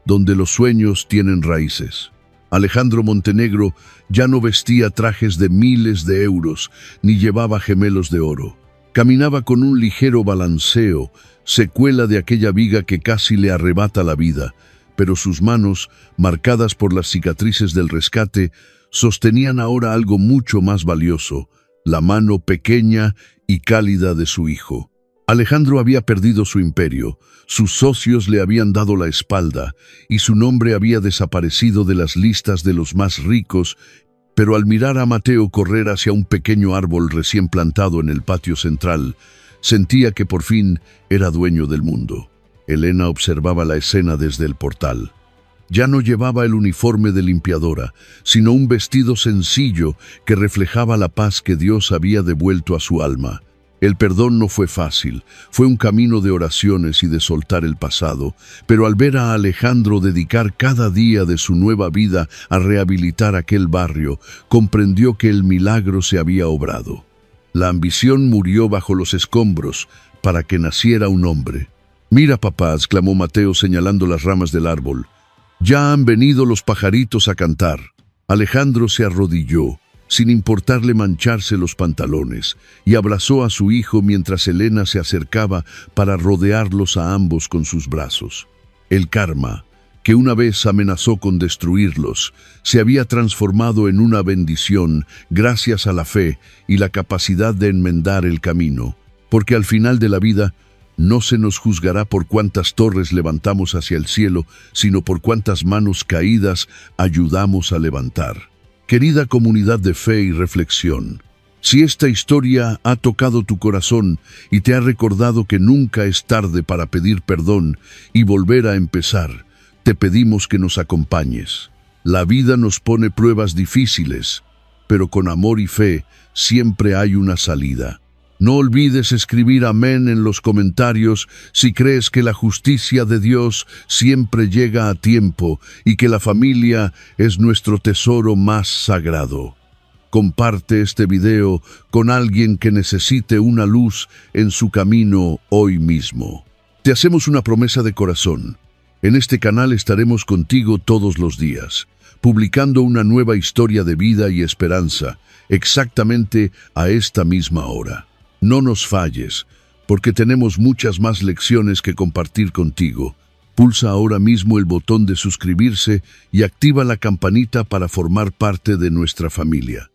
donde los sueños tienen raíces». Alejandro Montenegro ya no vestía trajes de miles de euros, ni llevaba gemelos de oro. Caminaba con un ligero balanceo, secuela de aquella viga que casi le arrebata la vida, pero sus manos, marcadas por las cicatrices del rescate, sostenían ahora algo mucho más valioso, la mano pequeña y cálida de su hijo. Alejandro había perdido su imperio, sus socios le habían dado la espalda y su nombre había desaparecido de las listas de los más ricos, pero al mirar a Mateo correr hacia un pequeño árbol recién plantado en el patio central, sentía que por fin era dueño del mundo. Elena observaba la escena desde el portal. Ya no llevaba el uniforme de limpiadora, sino un vestido sencillo que reflejaba la paz que Dios había devuelto a su alma. El perdón no fue fácil, fue un camino de oraciones y de soltar el pasado, pero al ver a Alejandro dedicar cada día de su nueva vida a rehabilitar aquel barrio, comprendió que el milagro se había obrado. La ambición murió bajo los escombros para que naciera un hombre. «Mira, papá», exclamó Mateo señalando las ramas del árbol. «Ya han venido los pajaritos a cantar». Alejandro se arrodilló, sin importarle mancharse los pantalones, y abrazó a su hijo mientras Elena se acercaba para rodearlos a ambos con sus brazos. El karma, que una vez amenazó con destruirlos, se había transformado en una bendición gracias a la fe y la capacidad de enmendar el camino, porque al final de la vida no se nos juzgará por cuántas torres levantamos hacia el cielo, sino por cuántas manos caídas ayudamos a levantar. Querida comunidad de fe y reflexión, si esta historia ha tocado tu corazón y te ha recordado que nunca es tarde para pedir perdón y volver a empezar, te pedimos que nos acompañes. La vida nos pone pruebas difíciles, pero con amor y fe siempre hay una salida. No olvides escribir amén en los comentarios si crees que la justicia de Dios siempre llega a tiempo y que la familia es nuestro tesoro más sagrado. Comparte este video con alguien que necesite una luz en su camino hoy mismo. Te hacemos una promesa de corazón. En este canal estaremos contigo todos los días, publicando una nueva historia de vida y esperanza, exactamente a esta misma hora. No nos falles, porque tenemos muchas más lecciones que compartir contigo. Pulsa ahora mismo el botón de suscribirse y activa la campanita para formar parte de nuestra familia.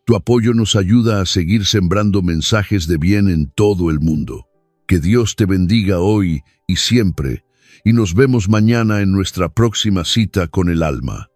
Tu apoyo nos ayuda a seguir sembrando mensajes de bien en todo el mundo. Que Dios te bendiga hoy y siempre, y nos vemos mañana en nuestra próxima cita con el alma.